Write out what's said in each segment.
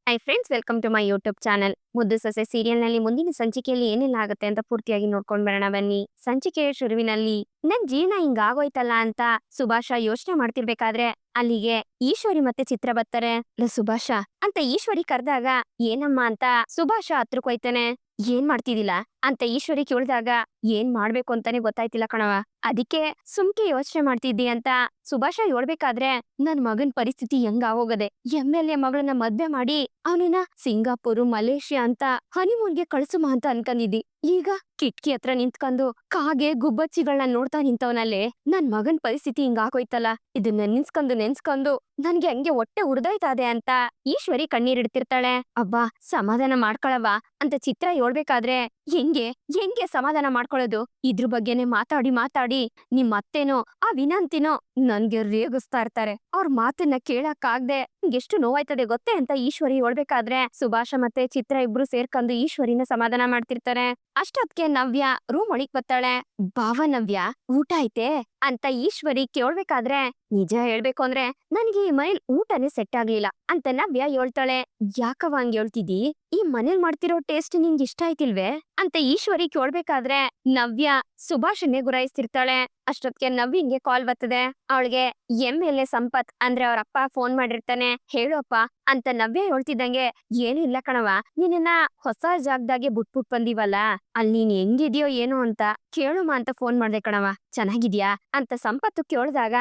High friends, welcome to my YouTube channel. Muddu Sose ಸೀರಿಯಲ್ನಲ್ಲಿ ಮುಂದಿನ ಸಂಚಿಕೆಯಲ್ಲಿ ಏನೆಲ್ಲ ಆಗುತ್ತೆ ಅಂತ ಪೂರ್ತಿಯಾಗಿ ನೋಡ್ಕೊಂಡ್ ಬರೋಣ ಬನ್ನಿ. ಸಂಚಿಕೆಯ ಶುರುವಿನಲ್ಲಿ ನನ್ ಜೀವನ ಹಿಂಗಾಗೋಯ್ತಲ್ಲ ಅಂತ ಸುಭಾಷ ಯೋಚನೆ ಮಾಡ್ತಿರ್ಬೇಕಾದ್ರೆ ಅಲ್ಲಿಗೆ ಈಶ್ವರಿ ಮತ್ತೆ ಚಿತ್ರ ಬರ್ತಾರೆ. ಸುಭಾಷ ಅಂತ ಈಶ್ವರಿ ಕರೆದಾಗ ಏನಮ್ಮ ಅಂತ ಸುಭಾಷ ಹತ್ರಕ್ ಹೋಯ್ತಾನೆ. ಏನ್ ಮಾಡ್ತಿದಿಲ್ಲ ಅಂತ ಈಶ್ವರಿ ಕೇಳಿದಾಗ ಏನ್ ಮಾಡ್ಬೇಕು ಅಂತಾನೆ ಗೊತ್ತಾಯ್ತಿಲ್ಲ ಕಣವ, ಅದಕ್ಕೆ ಸುಮ್ಕೆ ಯೋಚನೆ ಮಾಡ್ತಿದ್ದಿ ಅಂತ ಸುಭಾಷ ಹೇಳ್ಬೇಕಾದ್ರೆ ನನ್ ಮಗನ್ ಪರಿಸ್ಥಿತಿ ಹೆಂಗಾಗೋಗದೆ. ಎಂ.ಎಲ್.ಎ ಮಗಳನ್ನ ಮದ್ವೆ ಮಾಡಿ ಅವನನ್ನ ಸಿಂಗಾಪುರ್ ಮಲೇಷಿಯಾ ಅಂತ ಹನಿಮೂನ್ಗೆ ಕಳ್ಸುಮ ಅಂತ ಅನ್ಕೊಂಡಿದ್ದಿ. ಈಗ ಕಿಟ್ಕಿ ಹತ್ರ ನಿಂತ್ಕೊಂಡು ಕಾಗೆ ಗುಬ್ಬಚ್ಚಿಗಳನ್ನ ನೋಡ್ತಾ ನಿಂತವನಲ್ಲೇ ನನ್ ಮಗನ್ ಪರಿಸ್ಥಿತಿ ಹಿಂಗಾಗೋಯ್ತಲ್ಲ. ಇದನ್ನ ನೆನ್ಸ್ಕೊಂಡು ನನ್ಗೆ ಹಂಗೆ ಹೊಟ್ಟೆ ಉರ್ದೋಯ್ತದೆ ಅಂತ ಈಶ್ವರಿ ಕಣ್ಣೀರಿಡ್ತಿರ್ತಾಳೆ. ಅಬ್ಬಾ ಸಮಾಧಾನ ಮಾಡ್ಕೊಳವಾ ಅಂತ ಚಿತ್ರ ಹೇಳ್ಬೇಕಾದ್ರೆ ಹೆಂಗೆ ಸಮಾಧಾನ ಮಾಡ್ಕೊಳ್ಳೋದು? ಇದ್ರ ಬಗ್ಗೆನೆ ಮಾತಾಡಿ ನಿಮ್ ಅತ್ತೆನೋ ಆ ವಿನಂತಿನೋ ನನ್ಗೆ ರೇಗಿಸ್ತಾ ಇರ್ತಾರೆ. ಅವ್ರ ಮಾತನ್ನ ಕೇಳಕ್ಕಾಗ್ದೆ ಎಷ್ಟು ನೋವಾಯ್ತದೆ ಗೊತ್ತೇ ಅಂತ ಈಶ್ವರಿ ಹೇಳ್ಬೇಕಾದ್ರೆ ಸುಭಾಷ ಮತ್ತೆ ಚಿತ್ರ ಇಬ್ರು ಸೇರ್ಕೊಂಡು ಈಶ್ವರಿನ ಸಮಾಧಾನ ಮಾಡ್ತಿರ್ತಾರೆ. ಅಷ್ಟೊತ್ಗೆ ನವ್ಯ ರೂಮ್ ಒಳಗ್ ಬರ್ತಾಳೆ. ಬಾವ ನವ್ಯ, ಊಟ ಐತೆ ಅಂತ ಈಶ್ವರಿ ಕೇಳ್ಬೇಕಾದ್ರೆ ನಿಜ ಹೇಳ್ಬೇಕು ಅಂದ್ರೆ ನನ್ಗೆ ಈ ಮನೇಲಿ ಊಟನೇ ಸೆಟ್ ಆಗ್ಲಿಲ್ಲ ಅಂತ ನವ್ಯ ಹೇಳ್ತಾಳೆ. ಯಾಕವ ಹಂಗ್ ಹೇಳ್ತಿದಿ? ಈ ಮನೇಲಿ ಮಾಡ್ತಿರೋ ಟೇಸ್ಟ್ ನಿಂಗೆ ಇಷ್ಟ ಆಯ್ತಿಲ್ವೇ ಅಂತ ಈಶ್ವರಿ ಕೇಳ್ಬೇಕಾದ್ರೆ ನವ್ಯ ಸುಭಾಷನ್ನೇ ಗುರಾಯಿಸ್ತಿರ್ತಾಳೆ. ಅಷ್ಟೊತ್ಗೆ ನವ್ಯಂಗೆ ಕಾಲ್ ಬರ್ತದೆ. ಅವಳಿಗೆ ಎಂ.ಎಲ್.ಎ ಸಂಪತ್ ಅಂದ್ರೆ ಅವ್ರ ಅಪ್ಪ ಫೋನ್ ಮಾಡಿರ್ತಾನೆ. ಹೇಳಪ್ಪ ಅಂತ ನವ್ಯ ಹೇಳ್ತಿದ್ದಂಗೆ ಏನು ಇಲ್ಲ ಕಣವ, ನಿನ್ನ ಹೊಸ ಜಾಗದಾಗೆ ಬಿಟ್ಬಿಟ್ ಬಂದಿವಲ್ಲ, ಅಲ್ಲಿ ನೀನ್ ಹೆಂಗಿದ್ಯೋ ಏನೋ ಅಂತ ಕೇಳುಮ ಅಂತ ಫೋನ್ ಮಾಡ್ದೆ ಕಣವ. ಚೆನ್ನಾಗಿದ್ಯಾ ಅಂತ ಸಂಪತ್ತು ಕೇಳಿದಾಗ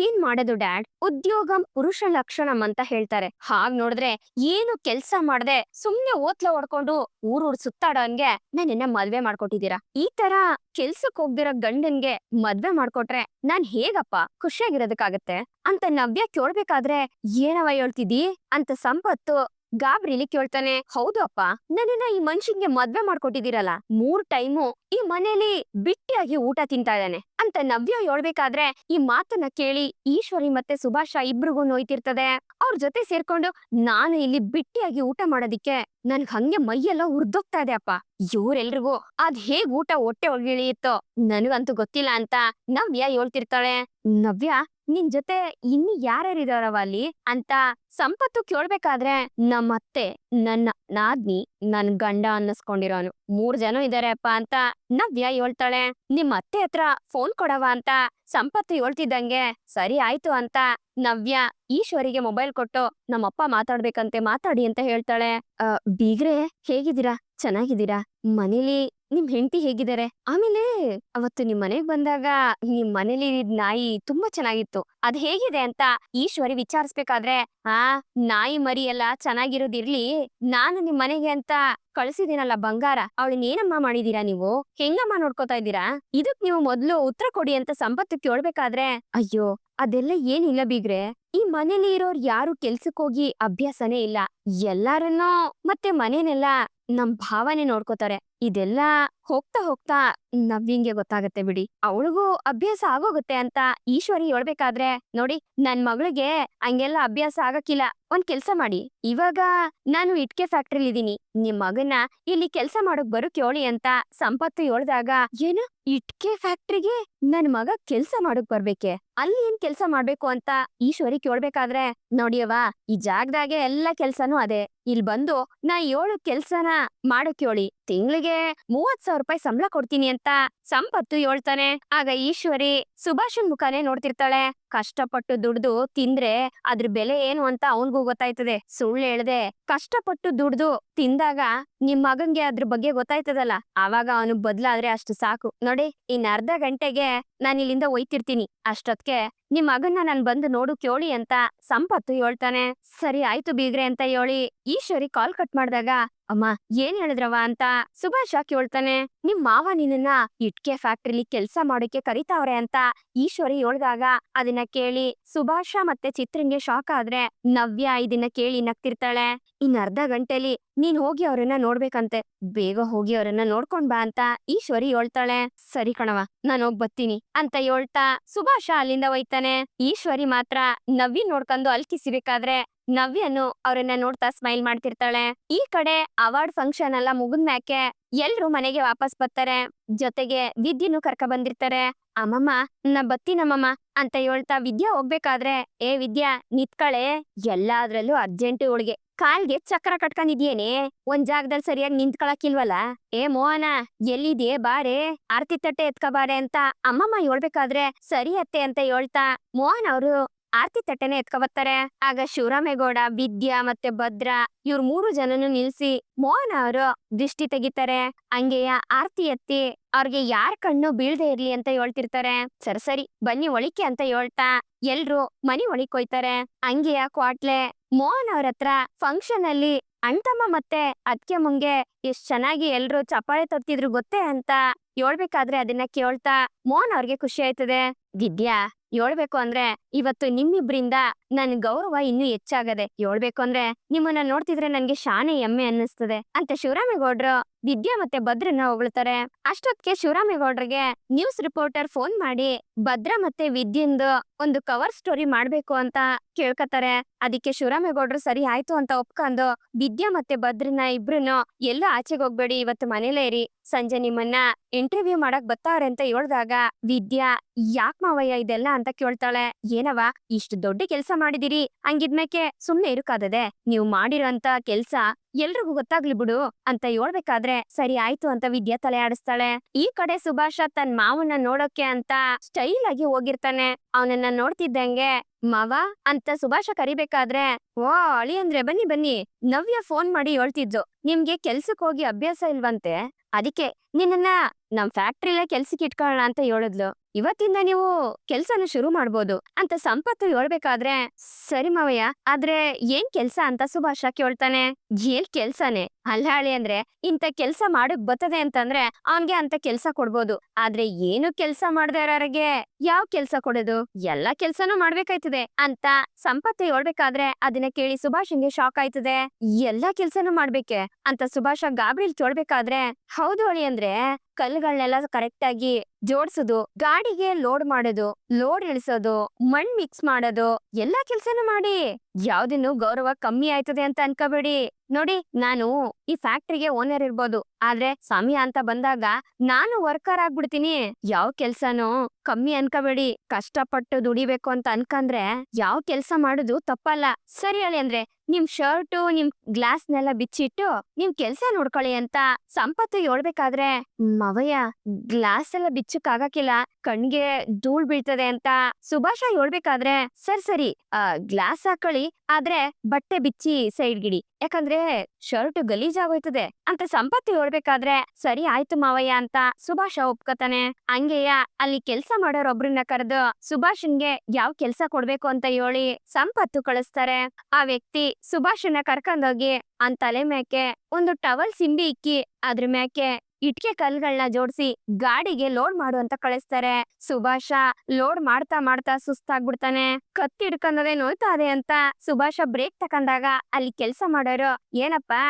ಏನ್ ಮಾಡೋದು ಡ್ಯಾಡ್, ಉದ್ಯೋಗಂ ಪುರುಷ ಲಕ್ಷಣಂ ಅಂತ ಹೇಳ್ತಾರೆ. ಹಾಗ್ ನೋಡಿದ್ರೆ ಏನು ಕೆಲ್ಸ ಮಾಡ್ದೆ ಸುಮ್ನೆ ಓತ್ಲ ಹೊಡ್ಕೊಂಡು ಊರ್ ಸುತ್ತಾಡೋ ಹಂಗೆ ನನ್ನೆನ್ನ ಮದ್ವೆ ಮಾಡ್ಕೊಟ್ಟಿದೀರಾ. ಈ ತರ ಕೆಲ್ಸಕ್ ಹೋಗ್ದಿರೋ ಗಂಡನ್ಗೆ ಮದ್ವೆ ಮಾಡ್ಕೊಟ್ರೆ ನಾನ್ ಹೇಗಪ್ಪ ಖುಷಿಯಾಗಿರೋದಕ್ಕಾಗತ್ತೆ ಅಂತ ನವ್ಯ ಕೇಳ್ಬೇಕಾದ್ರೆ ಏನವ ಹೇಳ್ತಿದಿ ಅಂತ ಸಂಪತ್ತು ಗಾಬ್ರಿಲಿ ಕೇಳ್ತಾನೆ. ಹೌದು ಅಪ್ಪ, ನನ್ನನ್ನ ಈ ಮನುಷ್ಯನ್ಗೆ ಮದ್ವೆ ಮಾಡ್ಕೊಟ್ಟಿದ್ದೀರಲ್ಲ, 3 ಟೈಮು ಈ ಮನೇಲಿ ಬಿಟ್ಟಿಯಾಗಿ ಊಟ ತಿಂತಾ ಇದ್ದಾನೆ ಅಂತ ನವ್ಯ ಹೇಳ್ಬೇಕಾದ್ರೆ ಈ ಮಾತನ್ನ ಕೇಳಿ ಈಶ್ವರಿ ಮತ್ತೆ ಸುಭಾಷ ಇಬ್ರಿಗೂ ನೋಯ್ತಿರ್ತದೆ. ಅವ್ರ ಜೊತೆ ಸೇರ್ಕೊಂಡು ನಾನು ಇಲ್ಲಿ ಬಿಟ್ಟಿಯಾಗಿ ಊಟ ಮಾಡೋದಿಕ್ಕೆ ನನ್ಗ್ ಹಂಗೆ ಮೈಯೆಲ್ಲ ಉರ್ದೋಗ್ತಾ ಇದೆ ಅಪ್ಪ. ಇವ್ರೆಲ್ರಿಗೂ ಅದ್ ಹೇಗ್ ಊಟ ಹೊಟ್ಟೆ ಒಳಗಿಳಿಯುತ್ತೋ ನನಗಂತೂ ಗೊತ್ತಿಲ್ಲ ಅಂತ ನವ್ಯ ಹೇಳ್ತಿರ್ತಾಳೆ. ನವ್ಯ, ನಿನ್ ಜೊತೆ ಇನ್ನು ಯಾರ್ಯಾರಿದಾರವ ಅಲ್ಲಿ ಅಂತ ಸಂಪತ್ತು ಕೇಳ್ಬೇಕಾದ್ರೆ ನಮ್ಮತ್ತೆ, ನನ್ನ ನಾದ್ನಿ, ನನ್ ಗಂಡ ಅನ್ನಿಸ್ಕೊಂಡಿರೋನು 3 ಜನ ಇದಾರೆ ಅಪ್ಪ ಅಂತ ನವ್ಯ ಹೇಳ್ತಾಳೆ. ನಿಮ್ ಅತ್ತೆ ಹತ್ರ ಫೋನ್ ಕೊಡವ ಅಂತ ಸಂಪತ್ತು ಹೇಳ್ತಿದ್ದಂಗೆ ಸರಿ ಆಯ್ತು ಅಂತ ನವ್ಯ ಈಶ್ವರಿಗೆ ಮೊಬೈಲ್ ಕೊಟ್ಟು ನಮ್ಮಪ್ಪ ಮಾತಾಡ್ಬೇಕಂತೆ, ಮಾತಾಡಿ ಅಂತ ಹೇಳ್ತಾಳೆ. ಬೀಗ್ರೆ ಹೇಗಿದ್ದೀರಾ? ಚೆನ್ನಾಗಿದ್ದೀರಾ? ಮನೇಲಿ ನಿಮ್ ಹೆಂಡತಿ ಹೇಗಿದ್ದಾರೆ? ಆಮೇಲೆ ಅವತ್ತು ನಿಮ್ ಮನೆಗ್ ಬಂದಾಗ ನಿಮ್ ಮನೇಲಿ ನಾಯಿ ತುಂಬಾ ಚೆನ್ನಾಗಿತ್ತು, ಅದ್ ಹೇಗಿದೆ ಅಂತ ಈಶ್ವರಿ ವಿಚಾರಿಸ್ಬೇಕಾದ್ರೆ ನಾಯಿ ಮರಿ ಎಲ್ಲ ಚೆನ್ನಾಗಿರೋದಿರ್ಲಿ, ನಾನು ನಿಮ್ ಮನೆಗೆ ಅಂತ ಕಳ್ಸಿದೀನಲ್ಲ ಬಂಗಾರ, ಅವಳನ್ನ ಏನಮ್ಮ ಮಾಡಿದೀರಾ ನೀವು? ಹೆಂಗಮ್ಮ ನೋಡ್ಕೋತಾ ಇದ್ದೀರಾ? ಇದಕ್ ನೀವು ಮೊದ್ಲು ಉತ್ತರ ಕೊಡಿ ಅಂತ ಸಂಪತ್ತು ಕೇಳ್ಬೇಕಾದ್ರೆ ಅಯ್ಯೋ ಅದೆಲ್ಲ ಏನಿಲ್ಲ ಬೀಗ್ರೆ, ಈ ಮನೇಲಿ ಇರೋರ್ ಯಾರು ಕೆಲ್ಸಕ್ ಹೋಗಿ ಅಭ್ಯಾಸನೇ ಇಲ್ಲ, ಎಲ್ಲಾರನ್ನೂ ಮತ್ತೆ ಮನೇನೆಲ್ಲ ನಮ್ ಭಾವನೆ ನೋಡ್ಕೋತಾರೆ. ಇದೆಲ್ಲ ಹೋಗ್ತಾ ಹೋಗ್ತಾ ನವ್ಯಂಗೆ ಗೊತ್ತಾಗತ್ತೆ ಬಿಡಿ, ಅವಳಿಗೂ ಅಭ್ಯಾಸ ಆಗೋಗುತ್ತೆ ಅಂತ ಈಶ್ವರಿ ಹೇಳ್ಬೇಕಾದ್ರೆ ನೋಡಿ ನನ್ ಮಗಳಿಗೆ ಹಂಗೆಲ್ಲ ಅಭ್ಯಾಸ ಆಗಕ್ಕಿಲ್ಲ. ಒಂದ್ ಕೆಲ್ಸ ಮಾಡಿ, ಇವಾಗ ನಾನು ಇಟ್ಕೆ ಫ್ಯಾಕ್ಟ್ರಿಲಿ ಇದೀನಿ, ನಿಮ್ ಮಗನ್ನ ಇಲ್ಲಿ ಕೆಲ್ಸ ಮಾಡೋಕ್ ಬರೋಕ್ ಹೇಳಿ ಅಂತ ಸಂಪತ್ತು ಹೇಳ್ದಾಗ ಏನು ಇಟ್ಕೆ ಫ್ಯಾಕ್ಟ್ರಿಗೆ ನನ್ ಮಗ ಕೆಲ್ಸ ಮಾಡೋಕ್ ಬರ್ಬೇಕೆ, ಅಲ್ಲಿ ಏನ್ ಕೆಲ್ಸ ಮಾಡ್ಬೇಕು ಅಂತ ಈಶ್ವರಿ ಕೇಳ್ಬೇಕಾದ್ರೆ ನೋಡಿಯವ, ಈ ಜಾಗದಾಗೆ ಎಲ್ಲ ಕೆಲ್ಸನೂ ಅದೇ, ಇಲ್ ಬಂದು ನಾ 7 ಕೆಲ್ಸನ ಮಾಡೋಕ್ ಹೇಳಿ ತಿಂಗ್ಳಿಗೆ 30,000 ರೂಪಾಯಿ ಸಂಬಳ ಕೊಡ್ತೀನಿ ಅಂತ ಸಂಪತ್ತು ಹೇಳ್ತಾನೆ. ಆಗ ಈಶ್ವರಿ ಸುಭಾಷನ್ ಮುಖಾನೇ ನೋಡ್ತಿರ್ತಾಳೆ. ಕಷ್ಟಪಟ್ಟು ದುಡ್ದು ತಿಂದ್ರೆ ಅದ್ರ ಬೆಲೆ ಏನು ಅಂತ ಅವನ್ಗೂ ಗೊತ್ತಾಯ್ತದೆ. ಸುಳ್ಳು ಹೇಳ್ದೆ ಕಷ್ಟಪಟ್ಟು ದುಡ್ದು ತಿಂದಾಗ ನಿಮ್ ಮಗಂಗೆ ಅದ್ರ ಬಗ್ಗೆ ಗೊತ್ತಾಯ್ತದಲ್ಲ, ಆವಾಗ ಅವನು ಬದ್ಲಾದ್ರೆ ಅಷ್ಟು ಸಾಕು. ನೋಡಿ ಇನ್ ಅರ್ಧ ಗಂಟೆಗೆ ನಾನು ಇಲ್ಲಿಂದ ಒಯ್ತಿರ್ತೀನಿ, ಅಷ್ಟೊತ್ಗೆ ನಿಮ್ ಮಗನ್ನ ನಾನ್ ಬಂದು ನೋಡು ಕೇಳಿ ಅಂತ ಸಂಪತ್ತು ಹೇಳ್ತಾನೆ. ಸರಿ ಆಯ್ತು ಬೀಗ್ರೆ ಅಂತ ಹೇಳಿ ಈಶ್ವರಿ ಕಾಲ್ ಕಟ್ ಮಾಡಿದಾಗ ಅಮ್ಮ ಏನ್ ಹೇಳಿದ್ರವ ಅಂತ ಸುಭಾಷ ಕೇಳ್ತಾನೆ. ನಿಮ್ ಮಾವ ನಿನ್ನ ಇಟ್ಕೆ ಫ್ಯಾಕ್ಟ್ರಿಲಿ ಕೆಲ್ಸ ಮಾಡೋಕೆ ಕರಿತಾವ್ರೆ ಅಂತ ಈಶ್ವರಿ ಹೇಳ್ದಾಗ ಅದನ್ನ ಕೇಳಿ ಸುಭಾಷ ಮತ್ತೆ ಚಿತ್ರಂಗೆ ಶಾಕ್ ಆದ್ರೆ ನವ್ಯ ಇದನ್ನ ಕೇಳಿ ನಗ್ತಿರ್ತಾಳೆ. ಇನ್ ಅರ್ಧ ಗಂಟೆಲಿ ನೀನ್ ಹೋಗಿ ಅವ್ರನ್ನ ನೋಡ್ಬೇಕಂತೆ, ಬೇಗ ಹೋಗಿ ಅವ್ರನ್ನ ನೋಡ್ಕೊಂಡ್ ಬಾ ಅಂತ ಈಶ್ವರಿ ಹೇಳ್ತಾಳೆ. ಸರಿ ಕಣವ, ನಾನ್ ಹೋಗ್ ಬರ್ತೀನಿ ಅಂತ ಹೇಳ್ತಾ ಸುಭಾಷ ಅಲ್ಲಿಂದ ಹೋಯ್ತಾನೆ. ಈಶ್ವರಿ ಮಾತ್ರ ನವ್ಯ ನೋಡ್ಕೊಂಡು ಅಲ್ಕಿಸಿಬೇಕಾದ್ರೆ ನವ್ಯನು ಅವ್ರನ್ನ ನೋಡ್ತಾ ಸ್ಮೈಲ್ ಮಾಡ್ತಿರ್ತಾಳೆ. ಈ ಕಡೆ ಅವಾರ್ಡ್ ಫಂಕ್ಷನ್ ಎಲ್ಲ ಮುಗಿದ್ಮ್ಯಾಕೆ ಎಲ್ರು ಮನೆಗೆ ವಾಪಸ್ ಬರ್ತಾರೆ. ಜೊತೆಗೆ ವಿದ್ಯೆನು ಕರ್ಕ ಬಂದಿರ್ತಾರೆ. ಅಮ್ಮಮ್ಮ ನಾ ಬತ್ತೀನಮ್ಮಮ್ಮ ಅಂತ ಹೇಳ್ತಾ ವಿದ್ಯಾ ಹೋಗ್ಬೇಕಾದ್ರೆ ಏ ವಿದ್ಯಾ ನಿತ್ಕಳೆ, ಎಲ್ಲಾದ್ರಲ್ಲೂ ಅರ್ಜೆಂಟ್ ಇವಳಿಗೆ ಕಾಲ್ಗೆ ಚಕ್ರ ಕಟ್ಕೊಂಡಿದ್ಯೇನೆ ಒಂದ್ ಜಾಗದಲ್ಲಿ ಸರಿಯಾಗಿ ನಿಂತ್ಕೊಳಕಿಲ್ವಲ್ಲ. ಏ ಮೋಹನ, ಎಲ್ಲಿದ್ಯೆ ಬಾರೆ, ಆರ್ತಿ ತಟ್ಟೆ ಎತ್ಕಬಾರೆ ಅಂತ ಅಮ್ಮಮ್ಮ ಹೇಳ್ಬೇಕಾದ್ರೆ ಸರಿ ಅತ್ತೆ ಅಂತ ಹೇಳ್ತಾ ಮೋಹನ್ ಅವರು ಆರ್ತಿ ತಟ್ಟೆನೆ ಎತ್ಕೊಬತ್ತಾರೆ. ಆಗ ಶಿವರಾಮೇಗೌಡ, ವಿದ್ಯಾ ಮತ್ತೆ ಭದ್ರ ಇವ್ರ 3 ಜನನು ನಿಲ್ಸಿ ಮೋಹನ್ ಅವರು ದೃಷ್ಟಿ ತೆಗಿತಾರೆ. ಹಂಗೆಯ ಆರ್ತಿ ಎತ್ತಿ ಅವ್ರಿಗೆ ಯಾರ್ ಕಣ್ಣು ಬೀಳ್ದೆ ಇರ್ಲಿ ಅಂತ ಹೇಳ್ತಿರ್ತಾರೆ. ಸರಿ ಬನ್ನಿ ಒಳಿಕೆ ಅಂತ ಹೇಳ್ತಾ ಎಲ್ರು ಮನಿ ಒಳಿಕ್ ಹೋಯ್ತಾರೆ. ಹಂಗೆಯ ಕ್ವಾಟ್ಲೆ ಮೋಹನ್ ಅವ್ರ ಹತ್ರ ಫಂಕ್ಷನ್ ಅಲ್ಲಿ ಅಣ್ತಮ್ಮ ಮತ್ತೆ ಅದ್ಕೆ ಮುಂಗೆ ಎಷ್ಟ್ ಚೆನ್ನಾಗಿ ಎಲ್ರು ಚಪ್ಪಾಳೆ ತರ್ತಿದ್ರು ಗೊತ್ತೇ ಅಂತ ಹೇಳ್ಬೇಕಾದ್ರೆ ಅದನ್ನ ಕೇಳ್ತಾ ಮೋಹನ್ ಅವ್ರಿಗೆ ಖುಷಿ ಆಯ್ತದೆ. ವಿದ್ಯಾ, ಹೇಳ್ಬೇಕು ಅಂದ್ರೆ ಇವತ್ತು ನಿಮ್ಮಿಬ್ರಿಂದ ನನ್ ಗೌರವ ಇನ್ನೂ ಹೆಚ್ಚಾಗದೆ. ಹೇಳ್ಬೇಕು ಅಂದ್ರೆ ನಿಮ್ಮನ್ನ ನೋಡ್ತಿದ್ರೆ ನನ್ಗೆ ಶಾನೆ ಹೆಮ್ಮೆ ಅನ್ನಿಸ್ತದೆ ಅಂತ ಶಿವರಾಮೇಗೌಡ್ರು ವಿದ್ಯಾ ಮತ್ತೆ ಭದ್ರನ್ನ ಹೊಗಳ್ತಾರೆ. ಅಷ್ಟೊತ್ತಿಗೆ ಶಿವರಾಮೇಗೌಡ್ರಿಗೆ ನ್ಯೂಸ್ ರಿಪೋರ್ಟರ್ ಫೋನ್ ಮಾಡಿ ಭದ್ರ ಮತ್ತೆ ವಿದ್ಯೆಂದು ಒಂದು ಕವರ್ ಸ್ಟೋರಿ ಮಾಡ್ಬೇಕು ಅಂತ ಕೇಳ್ಕತಾರೆ. ಅದಕ್ಕೆ ಶಿವರಾಮೇಗೌಡ್ರು ಸರಿ ಆಯ್ತು ಅಂತ ಒಪ್ಕೊಂಡು ವಿದ್ಯಾ ಮತ್ತೆ ಭದ್ರನ್ನ ಇಬ್ರುನು ಎಲ್ಲೂ ಆಚೆಗೆ ಹೋಗ್ಬೇಡಿ, ಇವತ್ತು ಮನೇಲೇ ಇರಿ, ಸಂಜೆ ನಿಮ್ಮನ್ನ ಇಂಟರ್ವ್ಯೂ ಮಾಡಕ್ ಬರ್ತಾವ್ರೆ ಅಂತ ಹೇಳ್ದಾಗ ವಿದ್ಯಾ ಯಾಕ್ ಮಾವಯ್ಯ ಇದೆಲ್ಲ ಅಂತ ಕೇಳ್ತಾಳೆ. ಏನವ ಇಷ್ಟು ದೊಡ್ಡ ಕೆಲ್ಸ ಮಾಡಿದಿರಿ, ಹಂಗಿದ್ಮೇಕೆ ಸುಮ್ನೆ ಇರುಕಾದದೆ, ನೀವು ಮಾಡಿರೋಂತ ಕೆಲ್ಸ ಎಲ್ರಿಗೂ ಗೊತ್ತಾಗ್ಲಿ ಬಿಡು ಅಂತ ಹೇಳ್ಬೇಕಾದ್ರೆ ಸರಿ ಆಯ್ತು ಅಂತ ವಿದ್ಯಾ ತಲೆ ಆಡಿಸ್ತಾಳೆ. ಈ ಕಡೆ ಸುಭಾಷ ತನ್ ಮಾವನ್ನ ನೋಡೋಕೆ ಅಂತ ಸ್ಟೈಲ್ ಆಗಿ ಹೋಗಿರ್ತಾನೆ. ಅವನನ್ನ ನೋಡ್ತಿದ್ದಂಗೆ ಮಾವ ಅಂತ ಸುಭಾಷ ಕರಿಬೇಕಾದ್ರೆ, ಓ ಅಳಿ ಅಂದ್ರೆ ಬನ್ನಿ ಬನ್ನಿ, ನವ್ಯ ಫೋನ್ ಮಾಡಿ ಹೇಳ್ತಿದ್ದು ನಿಮ್ಗೆ ಕೆಲ್ಸಕ್ ಹೋಗಿ ಅಭ್ಯಾಸ ಇಲ್ವಂತೆ, ಅದಕ್ಕೆ ನಿನ್ನನ್ನ ನಮ್ ಫ್ಯಾಕ್ಟ್ರಿಲೇ ಕೆಲ್ಸಕ್ಕೆ ಇಟ್ಕೊಳ್ಳೋಣ ಅಂತ ಹೇಳಿದ್ಲು. ಇವತ್ತಿಂದ ನೀವು ಕೆಲ್ಸನ ಶುರು ಮಾಡ್ಬೋದು ಅಂತ ಸಂಪತ್ತು ಹೇಳ್ಬೇಕಾದ್ರೆ ಸರಿ ಮಾವಯ್ಯ, ಆದ್ರೆ ಏನ್ ಕೆಲ್ಸ ಅಂತ ಸುಭಾಷ ಕೇಳ್ತಾನೆ. ಏನ್ ಕೆಲ್ಸನೇ ಅಲ್ಲ ಅಳಿ ಅಂದ್ರೆ, ಇಂತ ಕೆಲ್ಸ ಮಾಡಕ್ ಬರ್ತದೆ ಅಂತಂದ್ರೆ ಅವನ್ಗೆ ಅಂತ ಕೆಲ್ಸ ಕೊಡ್ಬೋದು, ಆದ್ರೆ ಏನು ಕೆಲ್ಸ ಮಾಡದೇ ಇರೋರಿಗೆ ಯಾವ ಕೆಲ್ಸ ಕೊಡೋದು, ಎಲ್ಲಾ ಕೆಲ್ಸನೂ ಮಾಡ್ಬೇಕಾಯ್ತದೆ ಅಂತ ಸಂಪತ್ತು ಹೇಳ್ಬೇಕಾದ್ರೆ ಅದನ್ನ ಕೇಳಿ ಸುಭಾಷನ್ಗೆ ಶಾಕ್ ಆಯ್ತದೆ. ಎಲ್ಲಾ ಕೆಲ್ಸನೂ ಮಾಡ್ಬೇಕೆ ಅಂತ ಸುಭಾಷ ಗಾಬರಿಲ್ ಕೇಳ್ಬೇಕಾದ್ರೆ ಹೌದು ಅಳಿ ಅಂದ್ರೆ ಕಲ್ಲುಗಳನ್ನೆಲ್ಲ ಕರೆಕ್ಟ್ ಆಗಿ ಜೋಡ್ಸೋದು, ಗಾಡಿಗೆ ಲೋಡ್ ಮಾಡೋದು, ಲೋಡ್ ಇಳಿಸೋದು, ಮಣ್ ಮಿಕ್ಸ್ ಮಾಡೋದು, ಎಲ್ಲಾ ಕೆಲ್ಸನೂ ಮಾಡಿ ಯಾವ್ದಿನ್ನು ಗೌರವ ಕಮ್ಮಿ ಆಯ್ತದೆ ಅಂತ ಅನ್ಕೋಬೇಡಿ. ನೋಡಿ, ನಾನು ಈ ಫ್ಯಾಕ್ಟ್ರಿಗೆ ಓನರ್ ಇರ್ಬೋದು, ಆದ್ರೆ ಸಮಯ ಅಂತ ಬಂದಾಗ ನಾನು ವರ್ಕರ್ ಆಗ್ಬಿಡ್ತೀನಿ. ಯಾವ ಕೆಲ್ಸನೂ ಕಮ್ಮಿ ಅನ್ಕೋಬೇಡಿ, ಕಷ್ಟಪಟ್ಟು ದುಡಿಬೇಕು ಅಂತ ಅನ್ಕಂದ್ರೆ ಯಾವ ಕೆಲ್ಸ ಮಾಡುದು ತಪ್ಪಲ್ಲ. ಸರಿ ಅಳಿ ಅಂದ್ರೆ ನಿಮ್ ಶರ್ಟು ನಿಮ್ ಗ್ಲಾಸ್ನೆಲ್ಲ ಬಿಚ್ಚಿಟ್ಟು ನಿಮ್ ಕೆಲ್ಸ ನೋಡ್ಕೊಳ್ಳಿ ಅಂತ ಸಂಪತ್ತು ಹೇಳ್ಬೇಕಾದ್ರೆ ಮವಯ್ಯ ಗ್ಲಾಸ್ ಎಲ್ಲ ಬಿಚ್ಚಕ್ ಆಗಕ್ಕಿಲ್ಲ, ಕಣ್ಗೆ ಧೂಳ್ ಬೀಳ್ತದೆ ಅಂತ ಸುಭಾಷ ಹೇಳ್ಬೇಕಾದ್ರೆ ಸರಿ ಗ್ಲಾಸ್ ಹಾಕೊಳ್ಳಿ, ಆದ್ರೆ ಬಟ್ಟೆ ಬಿಚ್ಚಿ ಸೈಡ್ ಗಿಡಿ, ಯಾಕಂದ್ರೆ ಶರ್ಟ್ ಗಲೀಜಾಗೋಯ್ತದೆ ಅಂತ ಸಂಪತ್ತು ಹೇಳ್ಬೇಕಾದ್ರೆ ಸರಿ ಆಯ್ತು ಮಾವಯ್ಯ ಅಂತ ಸುಭಾಷ ಒಪ್ಕೋತಾನೆ. ಹಂಗೆಯ ಅಲ್ಲಿ ಕೆಲ್ಸ ಮಾಡೋರೊಬ್ರನ್ನ ಕರೆದು ಸುಭಾಷನ್ಗೆ ಯಾವ ಕೆಲ್ಸ ಕೊಡ್ಬೇಕು ಅಂತ ಹೇಳಿ ಸಂಪತ್ತು ಕಳಿಸ್ತಾರೆ. ಆ ವ್ಯಕ್ತಿ ಸುಭಾಷನ್ನ ಕರ್ಕೊಂಡೋಗಿ ಅವನ್ ತಲೆ ಮೇಕೆ ಒಂದು ಟವಲ್ ಸಿಂಬಿ ಇಕ್ಕಿ ಅದ್ರ ಮೇಕೆ ಇಟ್ಕೆ ಕಲ್ಗಳನ್ನ ಜೋಡಿಸಿ ಗಾಡಿಗೆ ಲೋಡ್ ಮಾಡು ಅಂತ ಕಳಿಸ್ತಾರೆ. ಸುಭಾಷ ಲೋಡ್ ಮಾಡ್ತಾ ಮಾಡ್ತಾ ಸುಸ್ತಾಗ್ಬಿಡ್ತಾನೆ. ಕತ್ತಿ ಹಿಡ್ಕೊಂಡದೆ ನೋಯ್ತಾ ಇದೆ ಅಂತ ಸುಭಾಷ ಬ್ರೇಕ್ ತಕೊಂಡಾಗ ಅಲ್ಲಿ ಕೆಲ್ಸ ಮಾಡೋರು ಏನಪ್ಪಾ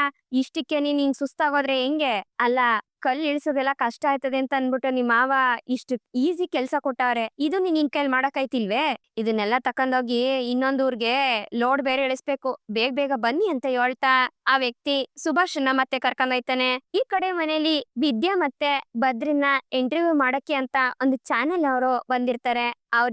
ಇಷ್ಟಕ್ಕೆ ನೀನ್ ಹಿಂಗ್ ಸುಸ್ತಾಗೋದ್ರೆ ಹೆಂಗೆ, ಅಲ್ಲ ಕಲ್ಲು ಇಳಿಸೋದೆಲ್ಲ ಕಷ್ಟ ಆಯ್ತದೆ ಅಂತ ಅನ್ಬಿಟ್ಟು ನಿಮ್ ಮಾವ ಇಷ್ಟು ಈಸಿ ಕೆಲ್ಸ ಕೊಟ್ಟಾರೆ, ಇದು ನಿನ್ ಕೈಲಿ ಮಾಡಕ್ಕಾಯ್ತಿಲ್ವೇ, ಇದನ್ನೆಲ್ಲ ತಕೊಂಡೋಗಿ ಇನ್ನೊಂದ್ ಊರ್ಗೆ ಲೋಡ್ ಬೇರೆ ಇಳಿಸ್ಬೇಕು, ಬೇಗ ಬೇಗ ಬನ್ನಿ ಅಂತ ಹೇಳ್ತಾ ಆ ವ್ಯಕ್ತಿ ಸುಭಾಷನ್ನ ಮತ್ತೆ ಕರ್ಕೊಂಡೋಯ್ತಾನೆ. ಈ ಕಡೆ ಮನೇಲಿ ವಿದ್ಯಾ ಮತ್ತೆ ಭದ್ರನ್ನ ಇಂಟರ್ವ್ಯೂ ಮಾಡಕ್ಕೆ ಅಂತ ಒಂದು ಚಾನೆಲ್ ಅವರು ಬಂದಿರ್ತಾರೆ.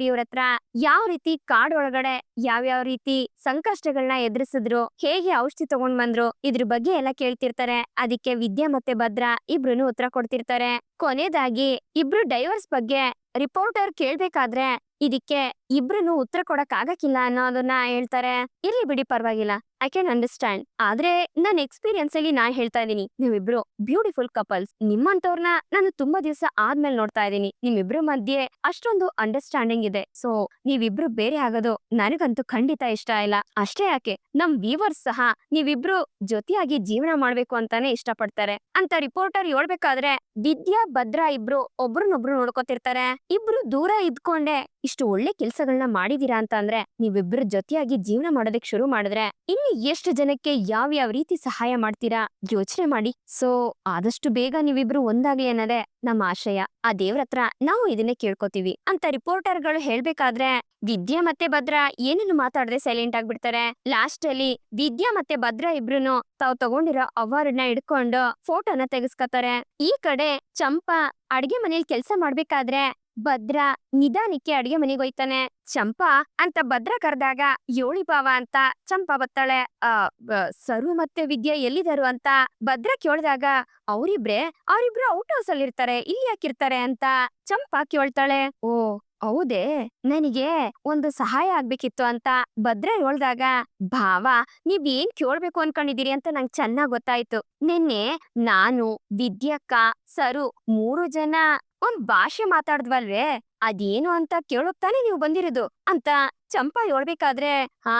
ಇವ್ರ ಹತ್ರ ಯಾವ ರೀತಿ ಕಾಡ್ ಒಳಗಡೆ ಯಾವ್ಯಾವ ರೀತಿ ಸಂಕಷ್ಟಗಳನ್ನ ಎದುರಿಸಿದ್ರು, ಹೇಗೆ ಔಷಧಿ ತಗೊಂಡ್ ಬಂದ್ರು, ಇದ್ರ ಬಗ್ಗೆ ಎಲ್ಲ ಕೇಳ್ತಿರ್ತಾರೆ. ಅದಕ್ಕೆ ವಿದ್ಯಾ ಮತ್ತೆ ಭದ್ರ ಇಬ್ರುನು ಉತ್ತರ ಕೊಡ್ತಿರ್ತಾರೆ. ಕೊನೆದಾಗಿ ಇಬ್ರು ಡೈವರ್ಸ್ ಬಗ್ಗೆ ರಿಪೋರ್ಟರ್ ಕೇಳ್ಬೇಕಾದ್ರೆ ಇದಕ್ಕೆ ಇಬ್ರುನು ಉತ್ತರ ಕೊಡಕ್ ಆಗಕ್ಕಿಲ್ಲ ಅನ್ನೋದನ್ನ ಹೇಳ್ತಾರೆ. ಇರ್ಲಿ ಬಿಡಿ ಪರವಾಗಿಲ್ಲ, ಐ ಕ್ಯಾನ್ ಅಂಡರ್ಸ್ಟ್ಯಾಂಡ್, ಆದ್ರೆ ನನ್ನ ಎಕ್ಸ್ಪೀರಿಯನ್ಸ್ ಅಲ್ಲಿ ನಾ ಹೇಳ್ತಾ ಇದೀನಿ, ನೀವಿಬ್ರು ಬ್ಯೂಟಿಫುಲ್ ಕಪಲ್ಸ್, ನಿಮ್ಮಂತವ್ರನ್ನ ನಾನು ತುಂಬಾ ದಿವಸ ಆದ್ಮೇಲೆ ನೋಡ್ತಾ ಇದೀನಿ, ನಿಮ್ಮಿಬ್ರು ಮಧ್ಯೆ ಅಷ್ಟೊಂದು ಅಂಡರ್ಸ್ಟ್ಯಾಂಡಿಂಗ್ ಇದೆ, ಸೊ ನೀವಿಬ್ರು ಬೇರೆ ಆಗೋದು ನನಗಂತೂ ಖಂಡಿತ ಇಷ್ಟ ಇಲ್ಲ. ಅಷ್ಟೇ ಯಾಕೆ ನಮ್ ವ್ಯೂವರ್ಸ್ ಸಹ ನೀವಿಬ್ರು ಜೊತೆಯಾಗಿ ಜೀವನ ಮಾಡ್ಬೇಕು ಅಂತಾನೆ ಇಷ್ಟಪಡ್ತಾರೆ ಅಂತ ರಿಪೋರ್ಟರ್ ಹೇಳ್ಬೇಕಾದ್ರೆ ವಿದ್ಯಾ ಭದ್ರ ಇಬ್ರು ಒಬ್ರನ್ನೊಬ್ರು ನೋಡ್ಕೊತಿರ್ತಾರೆ. ಇಬ್ರು ದೂರ ಇದ್ಕೊಂಡೆ ಇಷ್ಟು ಒಳ್ಳೆ ಕೆಲ್ಸಗಳನ್ನ ಮಾಡಿದೀರಾ ಅಂತ ಅಂದ್ರೆ ನೀವಿಬ್ರು ಜೊತೆಯಾಗಿ ಜೀವನ ಮಾಡೋದಕ್ ಶುರು ಮಾಡಿದ್ರೆ ಇನ್ನು ಎಷ್ಟು ಜನಕ್ಕೆ ಯಾವ ರೀತಿ ಸಹಾಯ ಮಾಡ್ತೀರಾ ಯೋಚನೆ ಮಾಡಿ. ಸೊ ಆದಷ್ಟು ಬೇಗ ನೀವಿಬ್ರು ಒಂದಾಗ್ಲಿ ಅನ್ನೋದೇ ನಮ್ಮ ಆಶಯ. ಆ ದೇವ್ರ ಹತ್ರ ನಾವು ಇದನ್ನೇ ಕೇಳ್ಕೊತೀವಿ ಅಂತ ರಿಪೋರ್ಟರ್ಗಳು ಹೇಳ್ಬೇಕಾದ್ರೆ ವಿದ್ಯಾ ಮತ್ತೆ ಭದ್ರ ಏನನ್ನು ಮಾತಾಡದೆ ಸೈಲೆಂಟ್ ಆಗ್ಬಿಡ್ತಾರೆ. ಲಾಸ್ಟ್ ಅಲ್ಲಿ ವಿದ್ಯಾ ಮತ್ತೆ ಭದ್ರ ಇಬ್ರುನು ತಾವ್ ತಗೊಂಡಿರೋ ಅವಾರ್ಡ್ನ ಹಿಡ್ಕೊಂಡು ಫೋಟೋನ ತೆಗೆಸ್ಕೊತಾರೆ. ಈ ಕಡೆ ಚಂಪಾ ಅಡ್ಗೆ ಮನೇಲಿ ಕೆಲ್ಸ ಮಾಡ್ಬೇಕಾದ್ರೆ ಭದ್ರ ನಿಧಾನಕ್ಕೆ ಅಡಿಗೆ ಮನೆಗೆ ಹೋಯ್ತಾನೆ. ಚಂಪಾ ಅಂತ ಭದ್ರ ಕರೆದಾಗ ಯೋಳಿ ಭಾವ ಅಂತ ಚಂಪಾ ಬತ್ತಾಳೆ. ಆ ಸರು ಮತ್ತೆ ವಿದ್ಯಾ ಎಲ್ಲಿದಾರು ಅಂತ ಭದ್ರ ಕೇಳ್ದಾಗ ಅವ್ರಿಬ್ರೆ ಅವ್ರಿಬ್ರು ಔಟ್ ಹೌಸ್ ಅಲ್ಲಿ ಇರ್ತಾರೆ, ಇಲ್ಲಿ ಯಾಕಿರ್ತಾರೆ ಅಂತ ಚಂಪಾ ಕೇಳ್ತಾಳೆ. ಓ ಹೌದೇ, ನನಗೆ ಒಂದು ಸಹಾಯ ಆಗ್ಬೇಕಿತ್ತು ಅಂತ ಭದ್ರ ಹೇಳ್ದಾಗ ಭಾವ ನೀವ್ ಏನ್ ಕೇಳ್ಬೇಕು ಅನ್ಕೊಂಡಿದೀರಿ ಅಂತ ನಂಗೆ ಚೆನ್ನಾಗ್ ಗೊತ್ತಾಯ್ತು. ನಿನ್ನೆ ನಾನು ವಿದ್ಯಕ್ಕ ಸರು 3 ಜನ ಒಂದ್ ಭಾಷೆ ಮಾತಾಡ್ದ್ವಲ್ವೇ, ಅದೇನು ಅಂತ ಕೇಳೋಕ್ ತಾನೇ ನೀವು ಬಂದಿರೋದು ಅಂತ ಚಂಪಾ ಹೇಳ್ಬೇಕಾದ್ರೆ, ಹಾ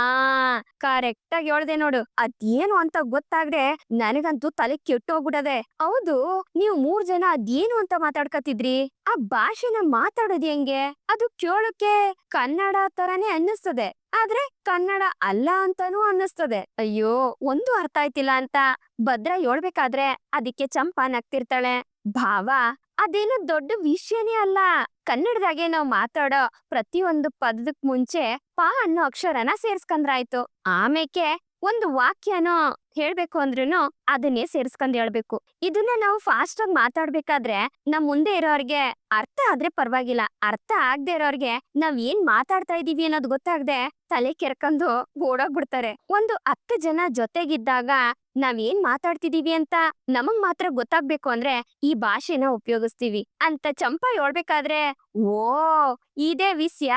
ಕರೆಕ್ಟ್ ಆಗಿ ಹೇಳ್ದೆ ನೋಡು, ಅದೇನು ಅಂತ ಗೊತ್ತಾಗ್ದೆ ನನಗಂತೂ ತಲೆ ಕೆಟ್ಟೋಗ್ಬಿಡದೆ. ಹೌದು, ನೀವು 3 ಜನ ಅದೇನು ಅಂತ ಮಾತಾಡ್ಕತಿದ್ರಿ, ಆ ಭಾಷೆನ ಮಾತಾಡೋದ್ ಹೆಂಗೆ? ಅದು ಕೇಳೋಕೆ ಕನ್ನಡ ತರಾನೇ ಅನ್ನಿಸ್ತದೆ, ಆದ್ರೆ ಕನ್ನಡ ಅಲ್ಲ ಅಂತಾನೂ ಅನ್ನಿಸ್ತದೆ. ಅಯ್ಯೋ ಒಂದು ಅರ್ಥ ಆಯ್ತಿಲ್ಲ ಅಂತ ಭದ್ರ ಹೇಳ್ಬೇಕಾದ್ರೆ ಅದಕ್ಕೆ ಚಂಪಾ ನಗ್ತಿರ್ತಾಳೆ. ಭಾವ ಅದೇನು ದೊಡ್ಡ ವಿಷಯನೇ ಅಲ್ಲ, ಕನ್ನಡದಾಗೆ ನಾವ್ ಮಾತಾಡೋ ಪ್ರತಿಯೊಂದು ಪದಕ್ ಮುಂಚೆ ಪ ಅನ್ನೋ ಅಕ್ಷರನ ಸೇರ್ಸ್ಕಂದ್ರಾಯ್ತು. ಆಮೇಕೆ ಒಂದು ವಾಕ್ಯನೋ ಹೇಳ್ಬೇಕು ಅಂದ್ರೂನು ಅದನ್ನೇ ಸೇರ್ಸ್ಕೊಂಡ್ ಹೇಳ್ಬೇಕು. ಇದನ್ನ ನಾವು ಫಾಸ್ಟ್ ಆಗಿ ಮಾತಾಡ್ಬೇಕಾದ್ರೆ ನಮ್ ಮುಂದೆ ಇರೋರ್ಗೆ ಅರ್ಥ ಆದ್ರೆ ಪರವಾಗಿಲ್ಲ, ಅರ್ಥ ಆಗದೆ ಇರೋರ್ಗೆ ನಾವ್ ಏನ್ ಮಾತಾಡ್ತಾ ಇದೀವಿ ಅನ್ನೋದು ಗೊತ್ತಾಗ್ದೆ ತಲೆ ಕೆರ್ಕೊಂಡು ಓಡೋಗ್ಬಿಡ್ತಾರೆ. ಒಂದು 10 ಜನ ಜೊತೆಗಿದ್ದಾಗ ನಾವ್ ಏನ್ ಮಾತಾಡ್ತಿದೀವಿ ಅಂತ ನಮಗ್ ಮಾತ್ರ ಗೊತ್ತಾಗ್ಬೇಕು ಅಂದ್ರೆ ಈ ಭಾಷೆನ ಉಪಯೋಗಿಸ್ತೀವಿ ಅಂತ ಚಂಪಾ ಹೇಳ್ಬೇಕಾದ್ರೆ, ಓ ಇದೇ ವಿಷಯ,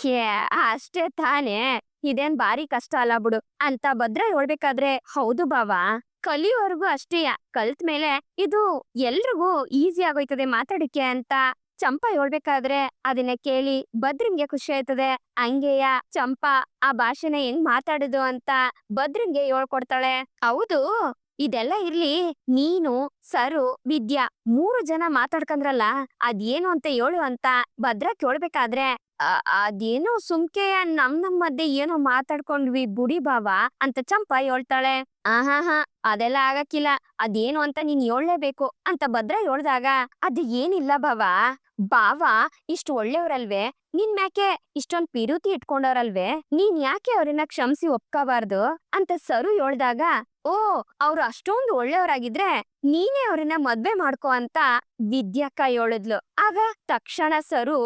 ಹೇ ಅಷ್ಟೇ ತಾನೇ, ಇದೇನ್ ಬಾರಿ ಕಷ್ಟ ಅಲ್ಲ ಬಿಡು ಅಂತ ಭದ್ರ ಹೇಳ್ಬೇಕಾದ್ರೆ, ಹೌದು ಬಾವ ಕಲಿಯೋವರೆಗೂ ಅಷ್ಟೇಯ, ಕಲ್ತ್ ಮೇಲೆ ಇದು ಎಲ್ರಿಗೂ ಈಸಿ ಆಗೋಯ್ತದೆ ಮಾತಾಡಕ್ಕೆ ಅಂತ ಚಂಪಾ ಹೇಳ್ಬೇಕಾದ್ರೆ ಅದನ್ನ ಕೇಳಿ ಭದ್ರಂಗೆ ಖುಷಿ ಆಯ್ತದೆ. ಹಂಗೆಯ ಚಂಪಾ ಆ ಭಾಷೆನ ಹೆಂಗ್ ಮಾತಾಡುದು ಅಂತ ಭದ್ರಂಗೆ ಹೇಳ್ಕೊಡ್ತಾಳೆ. ಹೌದು, ಇದೆಲ್ಲ ಇರ್ಲಿ, ನೀನು ಸರು ವಿದ್ಯಾ 3 ಜನ ಮಾತಾಡ್ಕಂದ್ರಲ್ಲ ಅದೇನು ಅಂತ ಹೇಳು ಅಂತ ಭದ್ರ ಕೇಳ್ಬೇಕಾದ್ರೆ, ಅದೇನೋ ಸುಮ್ಕೆಯ ನಮ್ ಮಧ್ಯೆ ಏನೋ ಮಾತಾಡ್ಕೊಂಡ್ವಿ ಬುಡಿ ಬಾವ ಅಂತ ಚಂಪಾ ಹೇಳ್ತಾಳೆ. ಆಹಾ ಅದೆಲ್ಲ ಆಗಕ್ಕಿಲ್ಲ, ಅದೇನು ಅಂತ ನೀನ್ ಹೇಳ್ಲೇಬೇಕು ಅಂತ ಭದ್ರ ಹೇಳ್ದಾಗ, ಅದ್ ಏನಿಲ್ಲ ಬಾವ ಇಷ್ಟು ಒಳ್ಳೆಯವ್ರಲ್ವೇ, ನಿನ್ ಮ್ಯಾಕೆ ಇಷ್ಟೊಂದ್ ಪಿರುತಿ ಇಟ್ಕೊಂಡವ್ರಲ್ವೇ, ನೀನ್ ಯಾಕೆ ಅವ್ರನ್ನ ಕ್ಷಮಿಸಿ ಒಪ್ಕೋಬಾರ್ದು ಅಂತ ಸರು ಹೇಳ್ದಾಗ, ಓ ಅವ್ರು ಅಷ್ಟೊಂದು ಒಳ್ಳೆಯವರಾಗಿದ್ರೆ ನೀನೇ ಅವ್ರನ್ನ ಮದ್ವೆ ಮಾಡ್ಕೋ ಅಂತ ವಿದ್ಯಕ್ಕ ಹೇಳಿದ್ಲು. ಆಗ ತಕ್ಷಣ ಸರು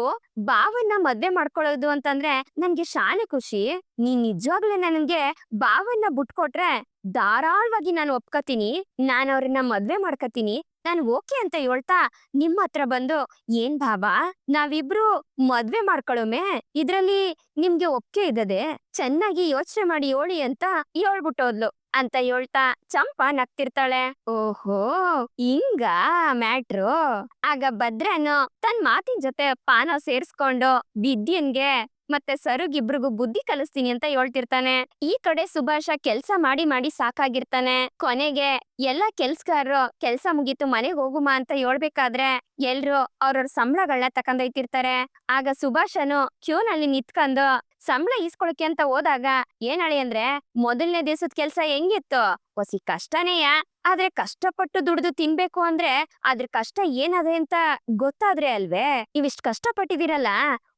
ಬಾವನ್ನ ಮದ್ವೆ ಮಾಡ್ಕೊಳ್ಳೋದು ಅಂತಂದ್ರೆ ನನ್ಗೆ ಶಾನೆ ಖುಷಿ, ನೀನ್ ನಿಜವಾಗ್ಲೂ ನನ್ಗೆ ಬಾವನ್ನ ಬಿಟ್ಕೊಟ್ರೆ ಧಾರಾಳವಾಗಿ ನಾನು ಒಪ್ಕೋತೀನಿ, ನಾನು ಅವ್ರನ್ನ ಮದ್ವೆ ಮಾಡ್ಕತೀನಿ, ನಾನು ಓಕೆ ಅಂತ ಹೇಳ್ತಾ ನಿಮ್ಮ ಹತ್ರ ಬಂದು, ಏನ್ ಭಾವ ನಾವಿಬ್ರು ಮದ್ವೆ ಮಾಡ್ಕೊಳ್ಳೋಮೆ, ಇದ್ರಲ್ಲಿ ನಿಮ್ಗೆ ಒಪ್ಕೆ ಇದ್ದದೆ, ಚೆನ್ನಾಗಿ ಯೋಚನೆ ಮಾಡಿ ಹೇಳಿ ಅಂತ ಹೇಳ್ಬಿಟ್ಟೋದ್ಲು ಅಂತ ಹೇಳ್ತಾ ಚಂಪಾ ನಗ್ತಿರ್ತಾಳೆ. ಓಹೋ ಹಿಂಗ ಮ್ಯಾಟ್ರು. ಆಗ ಭದ್ರನು ತನ್ ಮಾತಿನ ಜೊತೆ ಪಾನ ಸೇರ್ಸ್ಕೊಂಡು ವಿದ್ಯನ್ಗೆ ಮತ್ತೆ ಸರುಗಿಬ್ರಿಗೂ ಬುದ್ಧಿ ಕಲಿಸ್ತೀನಿ ಅಂತ ಹೇಳ್ತಿರ್ತಾನೆ. ಈ ಕಡೆ ಸುಭಾಷ ಕೆಲ್ಸ ಮಾಡಿ ಮಾಡಿ ಸಾಕಾಗಿರ್ತಾನೆ. ಕೊನೆಗೆ ಎಲ್ಲಾ ಕೆಲ್ಸಗಾರರು ಕೆಲ್ಸ ಮುಗೀತು ಮನೆಗ್ ಹೋಗುಮ ಅಂತ ಹೇಳ್ಬೇಕಾದ್ರೆ ಎಲ್ರು ಅವ್ರವ್ರ ಸಂಬಳಗಳನ್ನ ತಕೊಂಡೊಯ್ತಿರ್ತಾರೆ. ಆಗ ಸುಭಾಷನು ಕ್ಯೂನಲ್ಲಿ ನಿಂತ್ಕೊಂಡು ಸಂಬಳ ಈಸ್ಕೊಳಕ್ಕೆ ಅಂತ ಹೋದಾಗ ಏನ್ ಹೇಳಿ ಅಂದ್ರೆ, ಮೊದಲನೇ ದಿವಸದ ಕೆಲ್ಸ ಹೆಂಗಿತ್ತು, ಹೊಸಿ ಕಷ್ಟನೇಯ, ಆದ್ರೆ ಕಷ್ಟಪಟ್ಟು ದುಡ್ದು ತಿನ್ಬೇಕು ಅಂದ್ರೆ ಅದ್ರ ಕಷ್ಟ ಏನದೆ ಅಂತ ಗೊತ್ತಾದ್ರೆ ಅಲ್ವೇ, ನೀವಿಷ್ಟ್ ಕಷ್ಟಪಟ್ಟಿದಿರಲ್ಲ,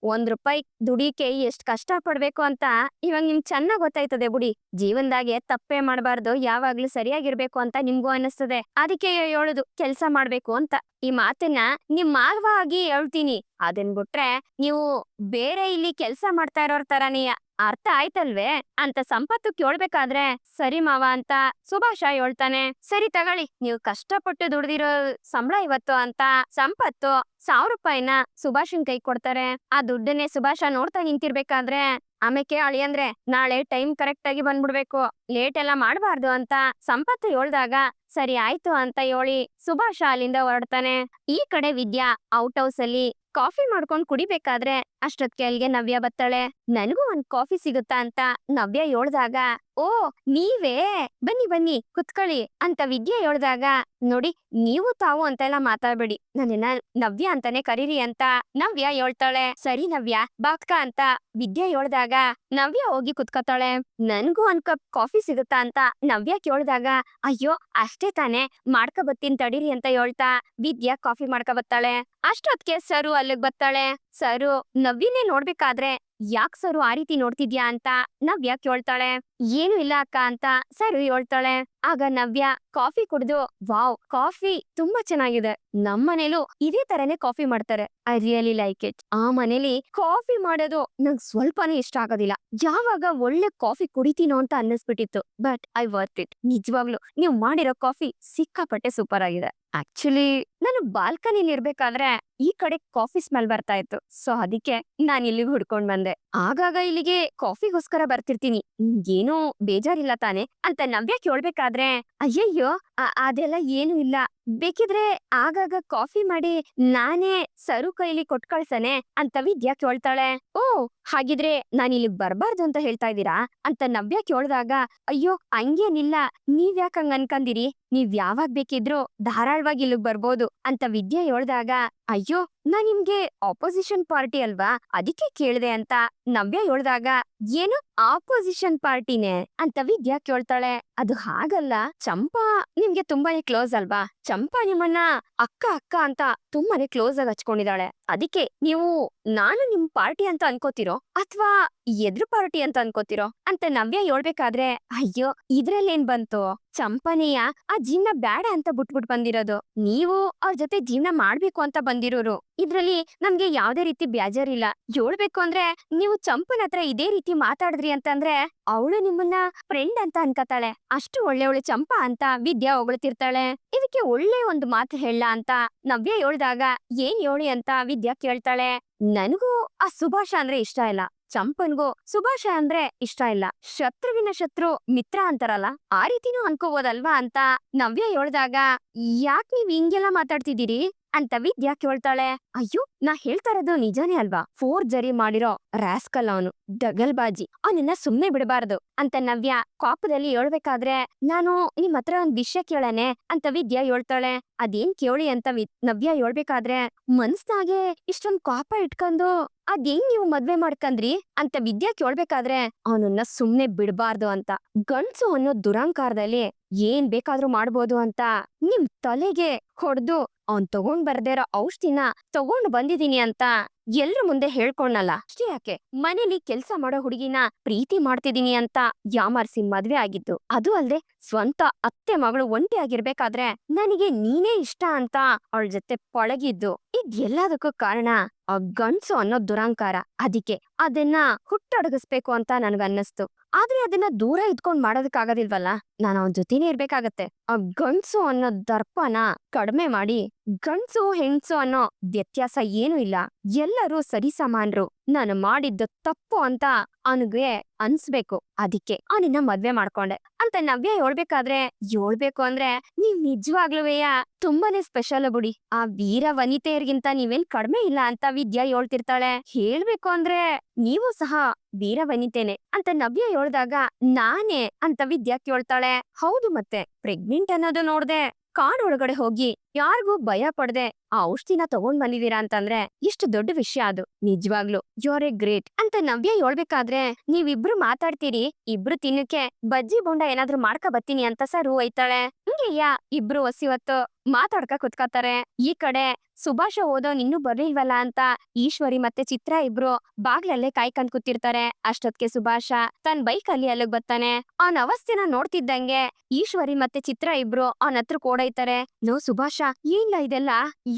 ₹1 ದುಡಿಕೆ ಎಷ್ಟ್ ಕಷ್ಟ ಪಡ್ಬೇಕು ಅಂತ ಇವಾಗ ನಿಮ್ಗ್ ಚೆನ್ನಾಗ್ ಗೊತ್ತಾಯ್ತದೆ ಬಿಡಿ. ಜೀವನದಾಗೆ ತಪ್ಪೇ ಮಾಡ್ಬಾರ್ದು, ಯಾವಾಗ್ಲೂ ಸರಿಯಾಗಿರ್ಬೇಕು ಅಂತ ನಿಮ್ಗೂ ಅನ್ನಿಸ್ತದೆ, ಅದಕ್ಕೆ ಹೇಳುದು ಕೆಲ್ಸ ಮಾಡ್ಬೇಕು ಅಂತ. ಈ ಮಾತನ್ನ ನಿಮ್ ಮಾಲ್ವ ಆಗಿ ಹೇಳ್ತೀನಿ, ಅದನ್ ಬಿಟ್ರೆ ನೀವು ಬೇರೆ ಇಲ್ಲಿ ಕೆಲ್ಸ ಮಾಡ್ತಾ ಇರೋರ್ ತರಾನೇ. ಅರ್ಥ ಆಯ್ತಲ್ವೇ ಅಂತ ಸಂಪತ್ತು ಕೇಳ್ಬೇಕಾದ್ರೆ, ಸರಿ ಮಾವ ಅಂತ ಸುಭಾಷ ಹೇಳ್ತಾನೆ. ಸರಿ ತಗೊಳ್ಳಿ, ನೀವು ಕಷ್ಟಪಟ್ಟು ದುಡ್ದಿರೋ ಸಂಬಳ ಇವತ್ತು ಅಂತ ಸಂಪತ್ತು ₹1000 ಸುಭಾಷನ್ ಕೈ ಕೊಡ್ತಾರೆ. ಆ ದುಡ್ಡನ್ನೇ ಸುಭಾಷ ನೋಡ್ತಾ ನಿಂತಿರ್ಬೇಕಾದ್ರೆ ಆಮೇಲೆ ಅಳಿಯಂದ್ರೆ ನಾಳೆ ಟೈಮ್ ಕರೆಕ್ಟ್ ಆಗಿ ಬಂದ್ಬಿಡ್ಬೇಕು, ಲೇಟ್ ಎಲ್ಲ ಮಾಡ್ಬಾರ್ದು ಅಂತ ಸಂಪತ್ತು ಹೇಳ್ದಾಗ, ಸರಿ ಆಯ್ತು ಅಂತ ಹೇಳಿ ಸುಭಾಷ ಅಲ್ಲಿಂದ ಹೊರಡ್ತಾನೆ. ಈ ಕಡೆ ವಿದ್ಯಾ ಔಟ್ ಹೌಸ್ ಅಲ್ಲಿ ಕಾಫಿ ಮಾಡ್ಕೊಂಡ್ ಕುಡಿಬೇಕಾದ್ರೆ ಅಷ್ಟೊತ್ಗೆ ಅಲ್ಲಿಗೆ ನವ್ಯ ಬತ್ತಾಳೆ. ನನಗೂ ಒಂದ್ ಕಾಫಿ ಸಿಗುತ್ತಾ ಅಂತ ನವ್ಯ ಹೇಳ್ದಾಗ, ಓ ನೀವೇ, ಬನ್ನಿ ಬನ್ನಿ ಕುತ್ಕೊಳ್ಳಿ ಅಂತ ವಿದ್ಯೆ ಹೇಳ್ದಾಗ, ನೋಡಿ ನೀವು ತಾವು ಅಂತೆಲ್ಲ ಮಾತಾಡ್ಬೇಡಿ, ನನ್ನನ್ನ ನವ್ಯ ಅಂತಾನೆ ಕರೀರಿ ಅಂತ ನವ್ಯ ಹೇಳ್ತಾಳೆ. ಸರಿ ನವ್ಯ ಬಾಕ್ಕ ಅಂತ ವಿದ್ಯೆ ಹೇಳ್ದಾಗ ನವ್ಯ ಹೋಗಿ ಕುತ್ಕೋತಾಳೆ. ನನ್ಗೂ ಒಂದ್ ಕಪ್ ಕಾಫಿ ಸಿಗುತ್ತಾ ಅಂತ ನವ್ಯ ಕೇಳ್ದಾಗ, ಅಯ್ಯೋ ಅಷ್ಟೇ ತಾನೆ, ಮಾಡ್ಕೊ ಬತ್ತೀನಿ ತಡೀರಿ ಅಂತ ಹೇಳ್ತಾ ವಿದ್ಯಾ ಕಾಫಿ ಮಾಡ್ಕೊ ಬತ್ತಾಳೆ. ಅಷ್ಟೊತ್ಗೆ ಸರು ಅಲ್ಲಿಗ್ ಬತ್ತಾಳೆ. ಸರು ನವ್ಯನೇ ನೋಡ್ಬೇಕಾದ್ರೆ, ಯಾಕ್ ಸರು ಆ ರೀತಿ ನೋಡ್ತಿದ್ಯಾ ಅಂತ ನವ್ಯ ಕೇಳ್ತಾಳೆ. ಏನು ಇಲ್ಲ ಅಕ್ಕ ಅಂತ ಸರು ಹೇಳ್ತಾಳೆ. ಆಗ ನವ್ಯ ಕಾಫಿ ಕುಡ್ದು ವಾವ್ ಕಾಫಿ ತುಂಬಾ ಚೆನ್ನಾಗಿದೆ, ನಮ್ಮನೇಲೂ ಇದೇ ತರನೇ ಕಾಫಿ ಮಾಡ್ತಾರೆ, ಐ ರಿಯಲಿ ಲೈಕ್ ಇಟ್. ಆ ಮನೇಲಿ ಕಾಫಿ ಮಾಡೋದು ನಂಗ್ ಸ್ವಲ್ಪನೇ ಇಷ್ಟ ಆಗೋದಿಲ್ಲ. ಯಾವಾಗ ಒಳ್ಳೆ ಕಾಫಿ ಕುಡಿತೀನೋ ಅಂತ ಅನ್ನಿಸ್ಬಿಟ್ಟಿತ್ತು. But I worth it. ನಿಜವಾಗ್ಲು ನೀವು ಮಾಡಿರೋ ಕಾಫಿ ಸಿಕ್ಕಾಪಟ್ಟೆ ಸೂಪರ್ ಆಗಿದೆ. ಆಕ್ಚುಲಿ ನಾನು ಬಾಲ್ಕನಿಲಿ ಇರ್ಬೇಕಾದ್ರೆ ಈ ಕಡೆ ಕಾಫಿ ಸ್ಮೆಲ್ ಬರ್ತಾ ಇತ್ತು. ಸೊ ಅದಕ್ಕೆ ನಾನ್ ಇಲ್ಲಿಗೆ ಹುಡ್ಕೊಂಡ್ ಬಂದೆ. ಆಗಾಗ ಇಲ್ಲಿಗೆ ಕಾಫಿಗೋಸ್ಕರ ಬರ್ತಿರ್ತೀನಿ. ಏನೂ ಬೇಜಾರಿಲ್ಲ ತಾನೆ ಅಂತ ನವ್ಯ ಕೇಳ್ಬೇಕಾದ್ರೆ, ಅಯ್ಯಯ್ಯೋ ಅದೆಲ್ಲ ಏನು ಇಲ್ಲ, ಬೇಕಿದ್ರೆ ಆಗಾಗ ಕಾಫಿ ಮಾಡಿ ನಾನೇ ಸರು ಕೈಲಿ ಕೊಟ್ ಕಳ್ಸನೆ ಅಂತ ವಿದ್ಯಾ ಕೇಳ್ತಾಳೆ. ಓ ಹಾಗಿದ್ರೆ ನಾನ್ ಇಲ್ಲಿಗ್ ಬರ್ಬಾರ್ದು ಅಂತ ಹೇಳ್ತಾ ಇದ್ದೀರಾ ಅಂತ ನವ್ಯ ಕೇಳ್ದಾಗ, ಅಯ್ಯೋ ಹಂಗೇನಿಲ್ಲ, ನೀವ್ ಯಾಕ್ ಹಂಗ್ ಅನ್ಕಂದಿರಿ, ನೀವ್ ಯಾವಾಗ್ ಬೇಕಿದ್ರು ಧಾರಾಳವಾಗಿ ಇಲ್ಲಿಗ್ ಬರ್ಬೋದು ಅಂತ ವಿದ್ಯಾ ಹೇಳ್ದಾಗ, ಅಯ್ಯೋ ನಾನ್ ನಿಮ್ಗೆ ಆಪೋಸಿಷನ್ ಪಾರ್ಟಿ ಅಲ್ವಾ ಅದಕ್ಕೆ ಕೇಳ್ದೆ ಅಂತ ನವ್ಯ ಹೇಳ್ದಾಗ, ಏನು ಆಪೋಸಿಷನ್ ಪಾರ್ಟಿನೇ ಅಂತ ವಿದ್ಯಾ ಕೇಳ್ತಾಳೆ. ಅದು ಹಾಗಲ್ಲ, ಚಂಪಾ ನಿಮ್ಗೆ ತುಂಬಾನೇ ಕ್ಲೋಸ್ ಅಲ್ವಾ, ಚಂಪಾ ನಿಮ್ಮನ್ನ ಅಕ್ಕ ಅಕ್ಕ ಅಂತ ತುಂಬಾನೇ ಕ್ಲೋಸ್ ಆಗಿ ಹಚ್ಕೊಂಡಿದ್ದಾಳೆ, ಅದಕ್ಕೆ ನೀವು ನಾನು ನಿಮ್ ಪಾರ್ಟಿ ಅಂತ ಅನ್ಕೋತಿರೋ ಅಥವಾ ಎದ್ರು ಪಾರ್ಟಿ ಅಂತ ಅನ್ಕೋತಿರೋ ಅಂತ ನವ್ಯ ಹೇಳ್ಬೇಕಾದ್ರೆ, ಅಯ್ಯೋ ಇದ್ರಲ್ಲೇನ್ ಬಂತು, ಚಂಪನೆಯ ಆ ಜೀವನ ಬೇಡ ಅಂತ ಬಿಟ್ಬಿಟ್ ಬಂದಿರೋದು, ನೀವು ಅವ್ರ ಜೊತೆ ಜೀವನ ಮಾಡ್ಬೇಕು ಅಂತ ಬಂದಿರೋರು, ಇದ್ರಲ್ಲಿ ನಮ್ಗೆ ಯಾವ್ದೇ ರೀತಿ ಬೇಜಾರಿಲ್ಲ. ಹೇಳ್ಬೇಕು ಅಂದ್ರೆ ನೀವು ಚಂಪನ್ ಹತ್ರ ಇದೇ ರೀತಿ ಮಾತಾಡಿದ್ರಿ ಅಂತಂದ್ರೆ ಅವಳು ನಿಮ್ಮನ್ನ ಫ್ರೆಂಡ್ ಅಂತ ಅನ್ಕತಾಳೆ. ಅಷ್ಟು ಒಳ್ಳೆಯವಳು ಚಂಪಾ ಅಂತ ವಿದ್ಯಾ ಹೊಗಳ್ತಿರ್ತಾಳೆ. ಇದಕ್ಕೆ ಒಳ್ಳೆ ಒಂದು ಮಾತು ಹೇಳ ಅಂತ ನವ್ಯ ಹೇಳ್ದಾಗ, ಏನ್ ಹೇಳಿ ಅಂತ ವಿದ್ಯಾ ಕೇಳ್ತಾಳೆ. ನನಗೂ ಆ ಸುಭಾಷ ಅಂದ್ರೆ ಇಷ್ಟ ಇಲ್ಲ, ಚಂಪನ್ಗೂ ಸುಭಾಷ ಅಂದ್ರೆ ಇಷ್ಟ ಇಲ್ಲ, ಶತ್ರುವಿನ ಶತ್ರು ಮಿತ್ರ ಅಂತಾರಲ್ಲ ಆ ರೀತಿನೂ ಅನ್ಕೋಬೋದಲ್ವಾ ಅಂತ ನವ್ಯ ಹೇಳ್ದಾಗ, ಯಾಕ್ ನೀವ್ ಹಿಂಗೆಲ್ಲ ಮಾತಾಡ್ತಿದ್ದೀರಿ ಅಂತ ವಿದ್ಯಾ ಕೇಳ್ತಾಳೆ. ಅಯ್ಯೋ ನಾ ಹೇಳ್ತಾ ಇರೋದು ನಿಜಾನೇ ಅಲ್ವಾ, ಫೋರ್ಜರಿ ಮಾಡಿರೋ ರಾಸ್ಕಲ್ ಅವನು, ಡಗಲ್ಬಾಜಿ, ಅವನನ್ನ ಸುಮ್ನೆ ಬಿಡಬಾರ್ದು ಅಂತ ನವ್ಯ ಕೋಪದಲ್ಲಿ ಹೇಳ್ಬೇಕಾದ್ರೆ, ನಾನು ನಿಮ್ ಹತ್ರ ಒಂದ್ ವಿಷಯ ಕೇಳನೆ ಅಂತ ವಿದ್ಯಾ ಹೇಳ್ತಾಳೆ. ಅದೇನ್ ಕೇಳಿ ಅಂತ ನವ್ಯ ಹೇಳ್ಬೇಕಾದ್ರೆ, ಮನ್ಸ್ನಾಗೆ ಇಷ್ಟೊಂದ್ ಕೋಪ ಇಟ್ಕೊಂಡು ಅದೇನ್ ನೀವು ಮದ್ವೆ ಮಾಡ್ಕಂದ್ರಿ ಅಂತ ವಿದ್ಯಾ ಕೇಳ್ಬೇಕಾದ್ರೆ, ಅವನನ್ನ ಸುಮ್ನೆ ಬಿಡ್ಬಾರ್ದು ಅಂತ, ಗಂಡ್ಸು ಅನ್ನೋ ದುರಂಕಾರದಲ್ಲಿ ಏನ್ ಬೇಕಾದ್ರೂ ಮಾಡ್ಬೋದು ಅಂತ ನಿಮ್ ತಲೆಗೆ ಹೊಡ್ದು ಅವ್ನ್ ತಗೊಂಡ್ ಬರ್ದೇ ಇರೋ ಔಷಧಿನ ತಗೊಂಡ್ ಬಂದಿದೀನಿ ಅಂತ ಎಲ್ರ ಮುಂದೆ ಹೇಳ್ಕೊಂಡಲ್ಲ ಅಷ್ಟೇ ಯಾಕೆ, ಮನೇಲಿ ಕೆಲ್ಸ ಮಾಡೋ ಹುಡುಗಿನ ಪ್ರೀತಿ ಮಾಡ್ತಿದೀನಿ ಅಂತ ಯಾಮಾರ್ಸಿ ಮದ್ವೆ ಆಗಿದ್ದು, ಅದು ಅಲ್ದೆ ಸ್ವಂತ ಅತ್ತೆ ಮಗಳು ಒಂಟಿ ಆಗಿರ್ಬೇಕಾದ್ರೆ ನನಗೆ ನೀನೇ ಇಷ್ಟ ಅಂತ ಅವಳ ಜೊತೆ ಪಳಗಿದ್ದು, ಇದೆಲ್ಲದಕ್ಕೂ ಕಾರಣ ಆ ಗಂಡ್ಸು ಅನ್ನೋ ದುರಂಕಾರ. ಅದಕ್ಕೆ ಅದನ್ನ ಹುಟ್ಟೊಡಗಿಸ್ಬೇಕು ಅಂತ ನನ್ಗನ್ನಿಸ್ತು. ಆದ್ರೆ ಅದನ್ನ ದೂರ ಇದ್ಕೊಂಡ್ ಮಾಡೋದಕ್ಕಾಗೋದಿಲ್ವಲ್ಲ, ನಾನು ಅವನ್ ಜೊತೆನೇ ಇರ್ಬೇಕಾಗತ್ತೆ. ಆ ಗಂಡ್ಸು ಅನ್ನೋ ದರ್ಪನ ಕಡಿಮೆ ಮಾಡಿ, ಗಂಡ್ಸು ಹೆಣ್ಸು ಅನ್ನೋ ವ್ಯತ್ಯಾಸ ಏನೂ ಇಲ್ಲ, ಎಲ್ಲರೂ ಸರಿಸಮಾನ್ರು, ನಾನು ಮಾಡಿದ್ದು ತಪ್ಪು ಅಂತ ಅವನಿಗೆ ಅನ್ಸ್ಬೇಕು, ಅದಕ್ಕೆ ಅವನಿನ್ನ ಮದ್ವೆ ಮಾಡ್ಕೊಂಡೆ ಅಂತ ನವ್ಯ ಹೇಳ್ಬೇಕಾದ್ರೆ, ಹೇಳ್ಬೇಕು ಅಂದ್ರೆ ನೀವ್ ನಿಜವಾಗ್ಲೂವೇಯ ತುಂಬಾನೇ ಸ್ಪೆಷಲ್ ಬಿಡಿ, ಆ ವೀರ ವನಿತೆಯರಿಗಿಂತ ನೀವೇನ್ ಕಡಿಮೆ ಇಲ್ಲ ಅಂತ ವಿದ್ಯಾ ಹೇಳ್ತಿರ್ತಾಳೆ. ಹೇಳ್ಬೇಕು ಅಂದ್ರೆ ನೀವು ಸಹ ವೀರ ವನಿತೆನೆ ಅಂತ ನವ್ಯ ಹೇಳ್ದಾಗ, ನಾನೇ ಅಂತ ವಿದ್ಯಾ ಕೇಳ್ತಾಳೆ. ಹೌದು ಮತ್ತೆ ಪ್ರೆಗ್ನೆಂಟ್ ಅನ್ನೋದು ನೋಡ್ದೆ ಕಾಡೊಳಗಡೆ ಹೋಗಿ ಯಾರಿಗೂ ಭಯ ಪಡ್ದೆ ಆ ಔಷಧಿನ ತಗೊಂಡ್ ಬಂದಿದೀರಾ ಅಂತಂದ್ರೆ ಇಷ್ಟು ದೊಡ್ಡ ವಿಷಯ ಅದು, ನಿಜವಾಗ್ಲು ಯು ಆರ್ ಎ ಗ್ರೇಟ್ ಅಂತ ನವ್ಯ ಹೇಳ್ಬೇಕಾದ್ರೆ, ನೀವಿಬ್ರು ಮಾತಾಡ್ತೀರಿ, ಇಬ್ರು ತಿನ್ನಕ್ಕೆ ಬಜ್ಜಿ ಬೋಂಡ ಏನಾದ್ರೂ ಮಾಡ್ಕ ಬತ್ತೀನಿ ಅಂತ ಸರು ಒಯ್ತಾಳೆ. ಹಿಂಗೆಯ್ಯ ಇಬ್ರು ಹೊತ್ತು ಮಾತಾಡ್ಕ ಕುತ್ಕತಾರೆ. ಈ ಕಡೆ ಸುಭಾಷ ಓದೋನ್ ಇನ್ನೂ ಬರ್ಲಿಲ್ವಲ್ಲ ಅಂತ ಈಶ್ವರಿ ಮತ್ತೆ ಚಿತ್ರ ಇಬ್ರು ಬಾಗ್ಲಲ್ಲೇ ಕಾಯ್ಕೊಂಡ್ ಕೂತಿರ್ತಾರೆ. ಅಷ್ಟೊತ್ಗೆ ಸುಭಾಷ ತನ್ ಬೈಕ್ ಅಲ್ಲಿ ಅಲ್ಲಿಗ್ ಬರ್ತಾನೆ. ಅವನ ಅವಸ್ಥೆನ ನೋಡ್ತಿದ್ದಂಗೆ ಈಶ್ವರಿ ಮತ್ತೆ ಚಿತ್ರ ಇಬ್ರು ಅವನ ಹತ್ರ ಓಡೈತಾರೆ. ಲೋ ಸುಭಾಷ, ಏನ್ಲ ಇದೆಲ್ಲ,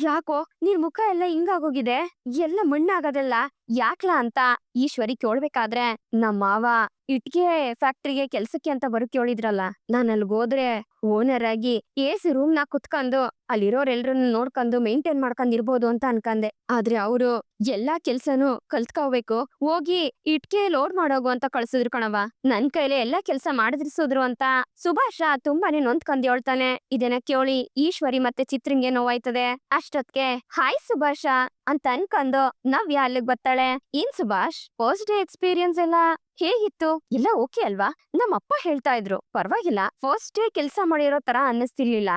ಯಾಕೋ ನಿನ್ ಮುಖ ಎಲ್ಲ ಹಿಂಗಾಗೋಗಿದೆ, ಎಲ್ಲ ಮಣ್ಣಾಗದಲ್ಲ ಯಾಕ್ಲಾ ಅಂತ ಈಶ್ವರಿ ಕೇಳ್ಬೇಕಾದ್ರೆ, ನಮ್ಮ ಮಾವ ಇಟ್ಗೆ ಫ್ಯಾಕ್ಟ್ರಿಗೆ ಕೆಲ್ಸಕ್ಕೆ ಅಂತ ಬರೋಕ್ ಹೇಳಿದ್ರಲ್ಲ, ನಾನ್ ಅಲ್ಗೋದ್ರೆ ಓನರ್ ಆಗಿ ಎಸಿ ರೂಮ್ ನಾ ಕುತ್ಕೊಂಡು ಅಲ್ಲಿರೋರೆಲ್ರನ್ನ ನೋಡ್ಕೊಂಡು ಮೇಂಟೈನ್ ಮಾಡ್ಕೊಂಡ್ ಇರ್ಬೋದು ಅಂತ ಅನ್ಕಂದೆ. ಆದ್ರೆ ಅವರು ಎಲ್ಲಾ ಕೆಲ್ಸನೂ ಕಲ್ತ್ಕೋಬೇಕು, ಹೋಗಿ ಇಟ್ಕೆ ಲೋಡ್ ಮಾಡೋಗು ಅಂತ ಕಳ್ಸಿದ್ರು ಕಣವ, ನನ್ ಕೈಲಿ ಎಲ್ಲಾ ಕೆಲ್ಸ ಮಾಡಿದ್ರಿಸಿದ್ರು ಅಂತ ಸುಭಾಷ ತುಂಬಾನೇ ನೊಂದ್ಕೊಂಡ್ ಹೇಳ್ತಾನೆ. ಇದನ್ನ ಕೇಳಿ ಈಶ್ವರಿ ಮತ್ತೆ ಚಿತ್ರಂಗೆ ನೋವಾಯ್ತದೆ. ಅಷ್ಟೊತ್ಗೆ ಹಾಯ್ ಸುಭಾಷ ಅಂತ ಅನ್ಕೊಂಡು ನವ್ಯ ಅಲ್ಲಿಗ್ ಬರ್ತಾಳೆ. ಏನ್ ಸುಭಾಷ್, ಫಸ್ಟ್ ಡೇ ಎಕ್ಸ್ಪೀರಿಯನ್ಸ್ ಎಲ್ಲ ಹೇಗಿತ್ತು, ಎಲ್ಲ ಓಕೆ ಅಲ್ವಾ? ನಮ್ಮಪ್ಪ ಹೇಳ್ತಾ ಇದ್ರು ಪರವಾಗಿಲ್ಲ, ಫಸ್ಟ್ ಡೇ ಕೆಲ್ಸ ಮಾಡಿರೋ ತರ ಅನ್ನಿಸ್ತಿರ್ಲಿಲ್ಲ,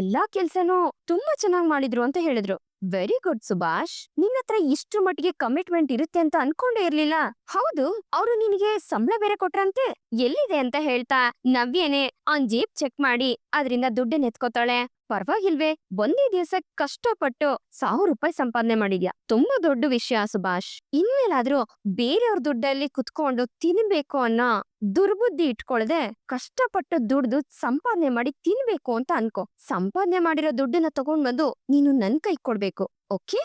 ಎಲ್ಲಾ ಕೆಲ್ಸನೂ ತುಂಬಾ ಚೆನ್ನಾಗ್ ಮಾಡಿದ್ರು ಅಂತ ಹೇಳಿದ್ರು. ವೆರಿ ಗುಡ್ ಸುಭಾಷ್, ನಿನ್ನತ್ರ ಇಷ್ಟು ಮಟ್ಟಿಗೆ ಕಮಿಟ್ಮೆಂಟ್ ಇರುತ್ತೆ ಅಂತ ಅನ್ಕೊಂಡೇ ಇರ್ಲಿಲ್ಲ. ಹೌದು, ಅವ್ರು ನಿನಗೆ ಸಂಬಳ ಬೇರೆ ಕೊಟ್ರಂತೆ, ಎಲ್ಲಿದೆ ಅಂತ ಹೇಳ್ತಾ ನವ್ಯನೇ ಅವ್ನ್ ಜೇಬ್ ಚೆಕ್ ಮಾಡಿ ಅದ್ರಿಂದ ದುಡ್ಡನ್ನ ಎತ್ಕೋತಾಳೆ. ಪರವಾಗಿಲ್ವೇ, ಒಂದೇ ದಿವಸ ಕಷ್ಟಪಟ್ಟು 1000 ರೂಪಾಯಿ ಸಂಪಾದನೆ ಮಾಡಿದ್ಯಾ, ತುಂಬಾ ದೊಡ್ಡ ವಿಷಯ ಸುಭಾಷ್. ಇನ್ಮೇಲಾದ್ರೂ ಬೇರೆಯವ್ರ ದುಡ್ಡಲ್ಲಿ ಕುತ್ಕೊಂಡು ತಿನ್ಬೇಕು ಅನ್ನೋ ದುರ್ಬುದ್ಧಿ ಇಟ್ಕೊಳ್ದೆ ಕಷ್ಟಪಟ್ಟು ದುಡ್ದು ಸಂಪಾದನೆ ಮಾಡಿ ತಿನ್ಬೇಕು ಅಂತ ಅನ್ಕೋ. ಸಂಪಾದನೆ ಮಾಡಿರೋ ದುಡ್ಡನ್ನ ತಗೊಂಡ್ ಬಂದು ನೀನು ನನ್ ಕೈ ಕೊಡ್ಬೇಕು. ಓಕೆ?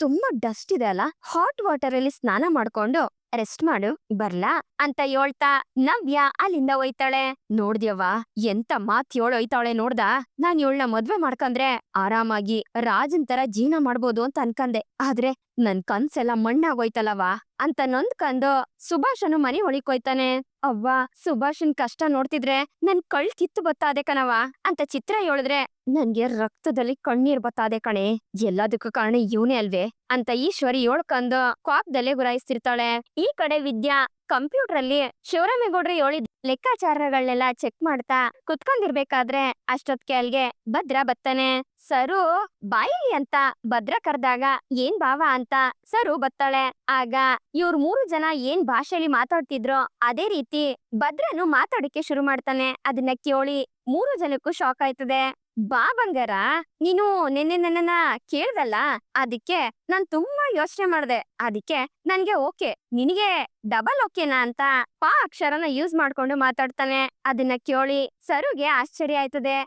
ತುಂಬಾ ಡಸ್ಟ್ ಇದೆ ಅಲ್ಲ, ಹಾಟ್ ವಾಟರ್ ಅಲ್ಲಿ ಸ್ನಾನ ಮಾಡ್ಕೊಂಡು ರೆಸ್ಟ್ ಮಾಡು, ಬರ್ಲಾ ಅಂತ ಹೇಳ್ತಾ ನವ್ಯ ಅಲ್ಲಿಂದ ಹೋಯ್ತಾಳೆ. ನೋಡ್ದ್ಯವ್ವ, ಎಂತ ಮಾತ್ ಹೋಯ್ತಾಳೆ ನೋಡ್ದ. ನಾನ್ ಇವಳನ್ನ ಮದ್ವೆ ಮಾಡ್ಕಂದ್ರೆ ಆರಾಮಾಗಿ ರಾಜನ್ ತರ ಜೀವನ ಮಾಡ್ಬೋದು ಅಂತ ಅನ್ಕಂದೆ. ಆದ್ರೆ ನನ್ ಕನ್ಸೆಲ್ಲ ಮಣ್ಣಾಗೋಯ್ತಲ್ಲವ ಅಂತ ನೊಂದ್ಕಂದು ಸುಭಾಷನು ಮನೆ ಹೊಳಿಕೋಯ್ತಾನೆ. ಅವ್ವ, ಸುಭಾಷನ್ ಕಷ್ಟ ನೋಡ್ತಿದ್ರೆ ನನ್ ಕಳ್ ಕಿತ್ತು ಬತ್ತಾದೆ ಕಣವ ಅಂತ ಚಿತ್ರ ಹೇಳಿದ್ರೆ ನನ್ಗೆ ರಕ್ತದಲ್ಲಿ ಕಣ್ಣೀರ್ ಬತ್ತಾದೆ ಕಣೆ. ಎಲ್ಲದಕ್ಕೂ ಕಾರಣ ಇವನೇ ಅಲ್ವೇ ಅಂತ ಈಶ್ವರಿ ಹೇಳ್ಕಂದು ಕೋಪದಲ್ಲೇ ಗುರಾಯಿಸ್ತಿರ್ತಾಳೆ. ಈ ಕಡೆ ವಿದ್ಯಾ ಕಂಪ್ಯೂಟರ್ ಅಲ್ಲಿ ಶಿವರಾಮೇಗೌಡ್ರು ಹೇಳಿದ ಲೆಕ್ಕಾಚಾರಗಳನ್ನೆಲ್ಲ ಚೆಕ್ ಮಾಡ್ತಾ ಕುತ್ಕೊಂಡಿರ್ಬೇಕಾದ್ರೆ ಅಷ್ಟೊತ್ಗೆ ಅಲ್ಗೆ ಭದ್ರ ಬತ್ತಾನೆ. ಸರು ಬಾಯಿಲಿ ಅಂತ ಭದ್ರ ಕರ್ದಾಗ ಏನ್ ಭಾವ ಅಂತ ಸರು ಬತ್ತಾಳೆ. ಆಗ ಇವ್ರ 3 ಜನ ಏನ್ ಭಾಷೆಯಲ್ಲಿ ಮಾತಾಡ್ತಿದ್ರೋ ಅದೇ ರೀತಿ ಭದ್ರನು ಮಾತಾಡಕ್ಕೆ ಶುರು ಮಾಡ್ತಾನೆ. ಅದನ್ನ ಕೇಳಿ 3 ಜನಕ್ಕೂ ಶಾಕ್ ಆಯ್ತದೆ. ಬಾ ಬಂಗಾರ, ನೀನು ನಿನ್ನೆ ನನ್ನನ್ನ ಕೇಳ್ದಲ್ಲ, ಅದಕ್ಕೆ ನಾನ್ ತುಂಬಾ ಯೋಚನೆ ಮಾಡ್ದೆ. ಅದಕ್ಕೆ ನನ್ಗೆ ಓಕೆ, ನಿನಗೆ ಡಬಲ್ ಓಕೆನಾ ಅಂತ ಪಾ ಅಕ್ಷರನ ಯೂಸ್ ಮಾಡ್ಕೊಂಡು ಮಾತಾಡ್ತಾನೆ. ಅದನ್ನ ಕೇಳಿ ಸರುಗೆ ಆಶ್ಚರ್ಯ ಆಯ್ತದೆ.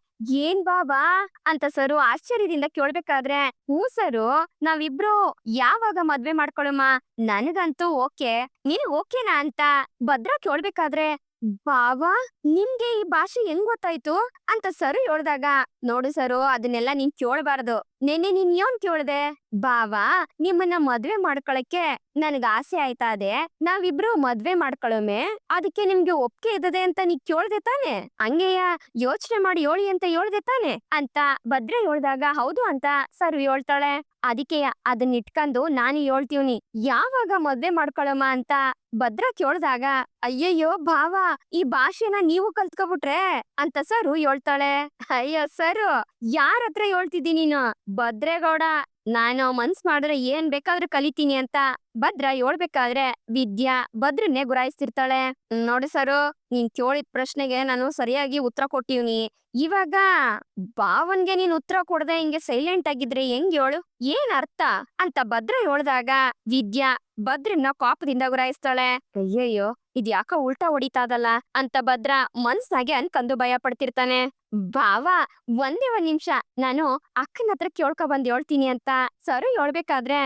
ಏನ್ ಬಾಬಾ ಅಂತ ಸರು ಆಶ್ಚರ್ಯದಿಂದ ಕೇಳ್ಬೇಕಾದ್ರೆ, ಹೂ ಸರು, ನಾವಿಬ್ರು ಯಾವಾಗ ಮದ್ವೆ ಮಾಡ್ಕೊಳಮ್ಮ, ನನಗಂತೂ ಓಕೆ, ನಿನಗ್ ಓಕೆನಾ ಅಂತ ಭದ್ರ ಕೇಳ್ಬೇಕಾದ್ರೆ, ಬಾವಾ ನಿಮ್ಗೆ ಈ ಭಾಷೆ ಹೆಂಗ್ ಗೊತ್ತಾಯ್ತು ಅಂತ ಸರು ಹೇಳ್ದಾಗ, ನೋಡು ಸರು, ಅದನ್ನೆಲ್ಲ ನೀನ್ ಕೇಳ್ಬಾರ್ದು. ನೆನ್ನೆ ನೀನ್ ಏನ್ ಕೇಳ್ದೆ? ಬಾವಾ ನಿಮ್ಮನ್ನ ಮದ್ವೆ ಮಾಡ್ಕೊಳಕ್ಕೆ ನನ್ಗ ಆಸೆ ಆಯ್ತಾ ಅದೇ, ನಾವಿಬ್ರು ಮದ್ವೆ ಮಾಡ್ಕೊಳಮೆ, ಅದಕ್ಕೆ ನಿಮ್ಗೆ ಒಪ್ಕೆ ಇದ್ದದೆ ಅಂತ ನೀ ಕೇಳ್ದೆ ತಾನೆ, ಹಂಗೆಯ ಯೋಚನೆ ಮಾಡಿ ಹೇಳಿ ಅಂತ ಹೇಳ್ದೆ ತಾನೆ ಅಂತ ಭದ್ರೆ ಹೇಳ್ದಾಗ, ಹೌದು ಅಂತ ಸರು ಹೇಳ್ತಾಳೆ. ಅದಕ್ಕೆ ಅದನ್ನ ಇಟ್ಕೊಂಡು ನಾನು ಹೇಳ್ತೀವ್ನಿ, ಯಾವಾಗ ಮದ್ವೆ ಮಾಡ್ಕೊಳಮ್ಮ ಅಂತ ಭದ್ರ ಕೇಳ್ದಾಗ, ಅಯ್ಯಯ್ಯೋ ಭಾವ, ಈ ಭಾಷೆನ ನೀವು ಕಲ್ತ್ಕೊಬಿಟ್ರೆ ಅಂತ ಸರು ಹೇಳ್ತಾಳೆ. ಅಯ್ಯೋ ಸರು, ಯಾರ ಹತ್ರ ಹೇಳ್ತಿದ್ದೀನಿ ನೀನು? ಭದ್ರೇಗೌಡ, ನಾನು ಮನ್ಸ್ ಮಾಡಿದ್ರೆ ಏನ್ ಬೇಕಾದ್ರೂ ಕಲಿತೀನಿ ಅಂತ ಭದ್ರ ಹೇಳ್ಬೇಕಾದ್ರೆ ವಿದ್ಯಾ ಭದ್ರನ್ನೇ ಗುರಾಯಿಸ್ತಿರ್ತಾಳೆ. ನೋಡಿ ಸರು, ನೀನ್ ಕೇಳಿದ ಪ್ರಶ್ನೆಗೆ ನಾನು ಸರಿಯಾಗಿ ಉತ್ತರ ಕೊಟ್ಟಿವ್ನಿ. ಇವಾಗ ಭಾವನ್ಗೆ ನೀನ್ ಉತ್ತರ ಕೊಡದೆ ಹಿಂಗೆ ಸೈಲೆಂಟ್ ಆಗಿದ್ರೆ ಹೆಂಗ್ ಹೇಳು? ಏನ್ ಅರ್ಥ ಅಂತ ಭದ್ರ ಹೇಳ್ದಾಗ ವಿದ್ಯಾ ಭದ್ರನ್ನ ಕೋಪದಿಂದ ಗುರಾಯಿಸ್ತಾಳೆ. ಅಯ್ಯಯ್ಯೋ, ಇದ್ಯಾಕ ಉಲ್ಟಾ ಹೊಡಿತಾದಲ್ಲ ಅಂತ ಭದ್ರ ಮನ್ಸ್ನಾಗೆ ಅನ್ಕಂದು ಭಯ ಪಡ್ತಿರ್ತಾನೆ. ಭಾವ, ಒಂದೇ ಒಂದ್ ನಿಮಿಷ, ನಾನು ಅಕ್ಕನ ಹತ್ರ ಕೇಳ್ಕೊ ಬಂದ್ ಹೇಳ್ತೀನಿ ಅಂತ ಸರು ಹೇಳ್ಬೇಕಾದ್ರೆ,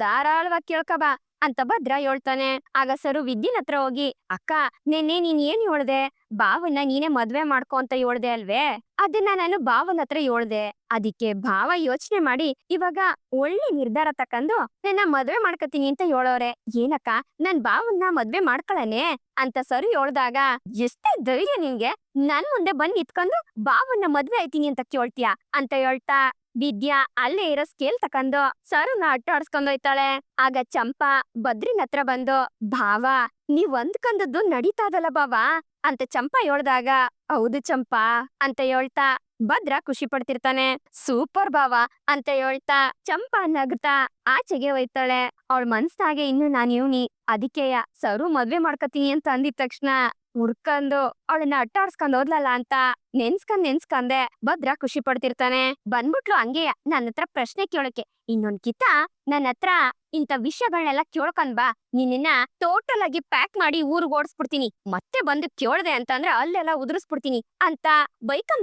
ಧಾರಾಳವಾಗಿ ಕೇಳ್ಕೊ ಬಾ ಅಂತ ಭದ್ರ ಹೇಳ್ತಾನೆ. ಆಗ ಸರು ವಿದ್ಯನ್ ಹತ್ರ ಹೋಗಿ, ಅಕ್ಕ, ನೆನ್ನೆ ನೀನ್ ಏನ್ ಹೇಳ್ದೆ? ಭಾವನ್ನ ನೀನೇ ಮದ್ವೆ ಮಾಡ್ಕೊ ಅಂತ ಹೇಳ್ದೆ ಅಲ್ವೇ? ಅದನ್ನ ನಾನು ಭಾವನ ಹತ್ರ ಹೇಳ್ದೆ. ಅದಕ್ಕೆ ಭಾವ ಯೋಚನೆ ಮಾಡಿ ಇವಾಗ ಒಳ್ಳೆ ನಿರ್ಧಾರ ತಕಂಡು ನನ್ನ ಮದ್ವೆ ಮಾಡ್ಕತೀನಿ ಅಂತ ಹೇಳೋರೆ. ಏನಕ್ಕ, ನನ್ ಭಾವನ್ನ ಮದ್ವೆ ಮಾಡ್ಕೊಳನೆ ಅಂತ ಸರು ಹೇಳ್ದಾಗ, ಎಷ್ಟೇ ಧೈರ್ಯ ನಿನ್ಗೆ ನನ್ ಮುಂದೆ ಬಂದ್ ನಿತ್ಕೊಂಡು ಭಾವನ್ನ ಮದ್ವೆ ಆಯ್ತೀನಿ ಅಂತ ಕೇಳ್ತೀಯ ಅಂತ ಹೇಳ್ತಾ ವಿದ್ಯಾ ಅಲ್ಲೇ ಇರೋ ಸ್ಕೇಲ್ ತಕಂದು ಸರುನ ಅಟ್ಟಾಡ್ಸ್ಕೊಂಡೋಯ್ತಾಳೆ. ಆಗ ಚಂಪಾ ಭದ್ರಿನ ಹತ್ರ ಬಂದು, ಭಾವ, ನೀವ್ ಅಂದ್ಕಂದದ್ದು ನಡೀತಾದಲ್ಲ ಬಾವ ಅಂತ ಚಂಪಾ ಹೇಳ್ದಾಗ, ಹೌದು ಚಂಪಾ ಅಂತ ಹೇಳ್ತಾ ಭದ್ರ ಖುಷಿ ಪಡ್ತಿರ್ತಾನೆ. ಸೂಪರ್ ಭಾವ ಅಂತ ಹೇಳ್ತಾ ಚಂಪಾ ನಗ್ತಾ ಆಚೆಗೆ ಹೋಯ್ತಾಳೆ. ಅವಳ ಮನ್ಸ್ನಾಗೆ ಇನ್ನು ನಾನ್ ಇವ್ನಿ, ಅದಕ್ಕೆಯ ಸರು ಮದ್ವೆ ಮಾಡ್ಕತೀನಿ ಅಂತ ಅಂದಿದ ತಕ್ಷಣ ಹುಡ್ಕಂದು ಅವಳನ್ನ ಅಟ್ಟಾಡ್ಸ್ಕೊಂಡ್ ಹೋದ್ಲಲ್ಲ ಅಂತ ನೆನ್ಸ್ಕಂದೆ ಭದ್ರ ಖುಷಿ ಪಡ್ತಿರ್ತಾನೆ. ಬಂದ್ಬಿಟ್ಲು ಹಂಗೆಯ ನನ್ನ ಹತ್ರ ಪ್ರಶ್ನೆ ಕೇಳಕ್ಕೆ. ಇನ್ನೊಂದ್ ಕಿತ್ತ ನನ್ನ ಹತ್ರ ಇಂಥ ವಿಷಯಗಳನ್ನೆಲ್ಲ ಕೇಳ್ಕೊಂಡ್ ಬಾ, ನಿನ್ನ ಟೋಟಲ್ ಆಗಿ ಪ್ಯಾಕ್ ಮಾಡಿ ಊರ್ಗ್ ಓಡಿಸ್ಬಿಡ್ತೀನಿ, ಮತ್ತೆ ಬಂದು ಕೇಳ್ದೆ ಅಂತಂದ್ರೆ ಅಲ್ಲೆಲ್ಲ ಉದುರಿಸ್ಬಿಡ್ತೀನಿ ಅಂತ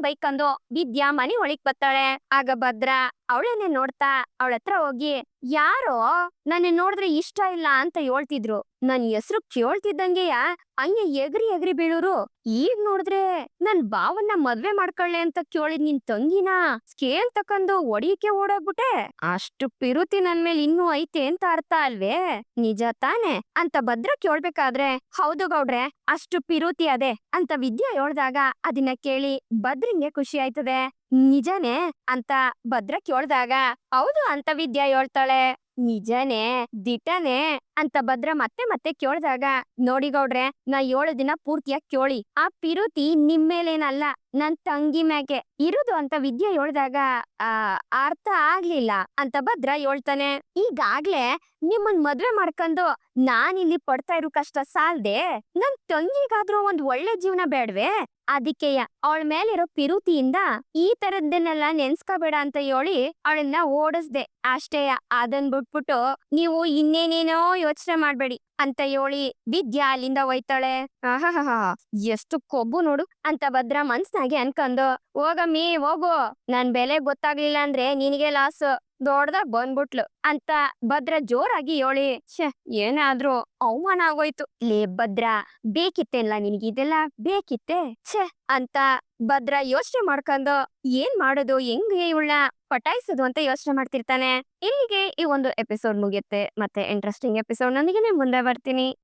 ಬೈಕಂದು ವಿದ್ಯಾ ಮನೆ ಒಳಗ್ ಬರ್ತಾಳೆ. ಆಗ ಭದ್ರ ಅವಳನ್ನೇ ನೋಡ್ತಾ ಅವಳ ಹತ್ರ ಹೋಗಿ, ಯಾರೋ ನನ್ನ ನೋಡಿದ್ರೆ ಇಷ್ಟ ಇಲ್ಲ ಅಂತ ಹೇಳ್ತಿದ್ರು, ನನ್ ಹೆಸರು ಕೇಳ್ತಿದ್ದಂಗೆಯ ಹಂಗೆ ಎಗ್ರಿ ಬೀಳೋರು, ಈಗ ನೋಡಿದ್ರೆ ನನ್ ಭಾವನ್ನ ಮದ್ವೆ ಮಾಡ್ಕೊಳ್ಳೆ ಅಂತ ಕೇಳಿದ್ ನಿನ್ ತಂಗಿನ ಸ್ಕೇಲ್ ತಕಂದು ಒಡಿಯಕ್ಕೆ ಓಡೋಗ್ಬಿಟ್ಟೆ, ಅಷ್ಟು ಪಿರುತಿ ನನ್ ಮೇಲೆ ಇನ್ನೂ ಐತೆ ಅಂತ ಅರ್ಥ ಅಲ್ವೇ? ನಿಜ ತಾನೆ ಅಂತ ಭದ್ರ ಕೇಳ್ಬೇಕಾದ್ರೆ, ಹೌದು ಗೌಡ್ರೆ, ಅಷ್ಟು ಪಿರುತಿ ಅದೇ ಅಂತ ವಿದ್ಯಾ ಹೇಳ್ದಾಗ ಅದನ್ನ ಕೇಳಿ ಭದ್ರಂಗೆ ಖುಷಿ ಆಯ್ತದೆ. ನಿಜನೇ ಅಂತ ಭದ್ರ ಕೇಳ್ದಾಗ, ಹೌದು ಅಂತ ವಿದ್ಯಾ ಹೇಳ್ತಾಳೆ. ನಿಜನೇ, ದಿಟನೇ ಅಂತ ಭದ್ರ ಮತ್ತೆ ಕೇಳ್ದಾಗ, ನೋಡಿ ಗೌಡ್ರೆ, ನಾ 7 ದಿನ ಪೂರ್ತಿಯಾಗಿ ಕೇಳಿ, ಆ ಪಿರುತಿ ನಿಮ್ಮೇಲೇನಲ್ಲ, ನನ್ ತಂಗಿ ಮ್ಯಾಗೆ ಇರುದು ಅಂತ ವಿದ್ಯೆ ಹೇಳ್ದಾಗ, ಅರ್ಥ ಆಗ್ಲಿಲ್ಲ ಅಂತ ಭದ್ರ ಹೇಳ್ತಾನೆ. ಈಗಾಗ್ಲೇ ನಿಮ್ಮನ್ ಮದ್ವೆ ಮಾಡ್ಕೊಂಡು ನಾನಿಲ್ಲಿ ಪಡ್ತಾ ಇರೋ ಕಷ್ಟ ಸಾಲ್ದೆ ನನ್ ತಂಗಿಗಾದ್ರೂ ಒಂದ್ ಒಳ್ಳೆ ಜೀವನ ಬೇಡ್ವೆ ಅದಕ್ಕೆಯ ಅವಳ ಮೇಲಿರೋ ಪಿರುತಿಯಿಂದ ಈ ತರದ್ದನ್ನೆಲ್ಲ ನೆನ್ಸ್ಕೋಬೇಡ ಅಂತ ಹೇಳಿ ಅವಳನ್ನ ಓಡಿಸ್ದೆ ಅಷ್ಟೇಯ. ಅದನ್ ಬಿಟ್ಬಿಟ್ಟು ನೀವು ಇನ್ನೇನೇನೋ ಯೋಚನೆ ಮಾಡ್ಬೇಡಿ ಅಂತ ಹೇಳಿ ವಿದ್ಯಾ ಅಲ್ಲಿಂದ ಹೋಯ್ತಾಳೆ. ಆಹಾಹಾ ಎಷ್ಟು ಕೊಬ್ಬು ನೋಡು ಅಂತ ಭದ್ರ ಮನ್ಸ್ನಾಗೆ ಅನ್ಕೊಂಡು, ಹೋಗಮ್ಮಿ ಹೋಗು, ನನ್ ಬೆಲೆ ಗೊತ್ತಾಗ್ಲಿಲ್ಲ ಅಂದ್ರೆ ನಿನಗೆ ಲಾಸ್, ದೊಡ್ಡದಾಗ್ ಬಂದ್ಬಿಟ್ಲು ಅಂತ ಭದ್ರ ಜೋರಾಗಿ ಹೇಳಿ. ಛೆ, ಏನಾದ್ರೂ ಅವಮಾನ ಆಗೋಯ್ತು. ಲೇ ಭದ್ರ, ಬೇಕಿತ್ತೇನ್ಲ ನಿನಗಿದೆಲ್ಲ ಬೇಕಿತ್ತೆ? ಛೆ ಅಂತ ಭದ್ರ ಯೋಚನೆ ಮಾಡ್ಕೊಂಡು ಏನ್ ಮಾಡೋದು, ಹೆಂಗೆ ಇವಳನ್ನ ಪಟಾಯಿಸೋದು ಅಂತ ಯೋಚನೆ ಮಾಡ್ತಿರ್ತಾನೆ. ಇಲ್ಲಿಗೆ ಈ ಒಂದು ಎಪಿಸೋಡ್ ಮುಗಿಯುತ್ತೆ. ಮತ್ತೆ ಇಂಟ್ರೆಸ್ಟಿಂಗ್ ಎಪಿಸೋಡ್ ನೊಂದಿಗೆ ಮುಂದೆ ಬರ್ತೀನಿ.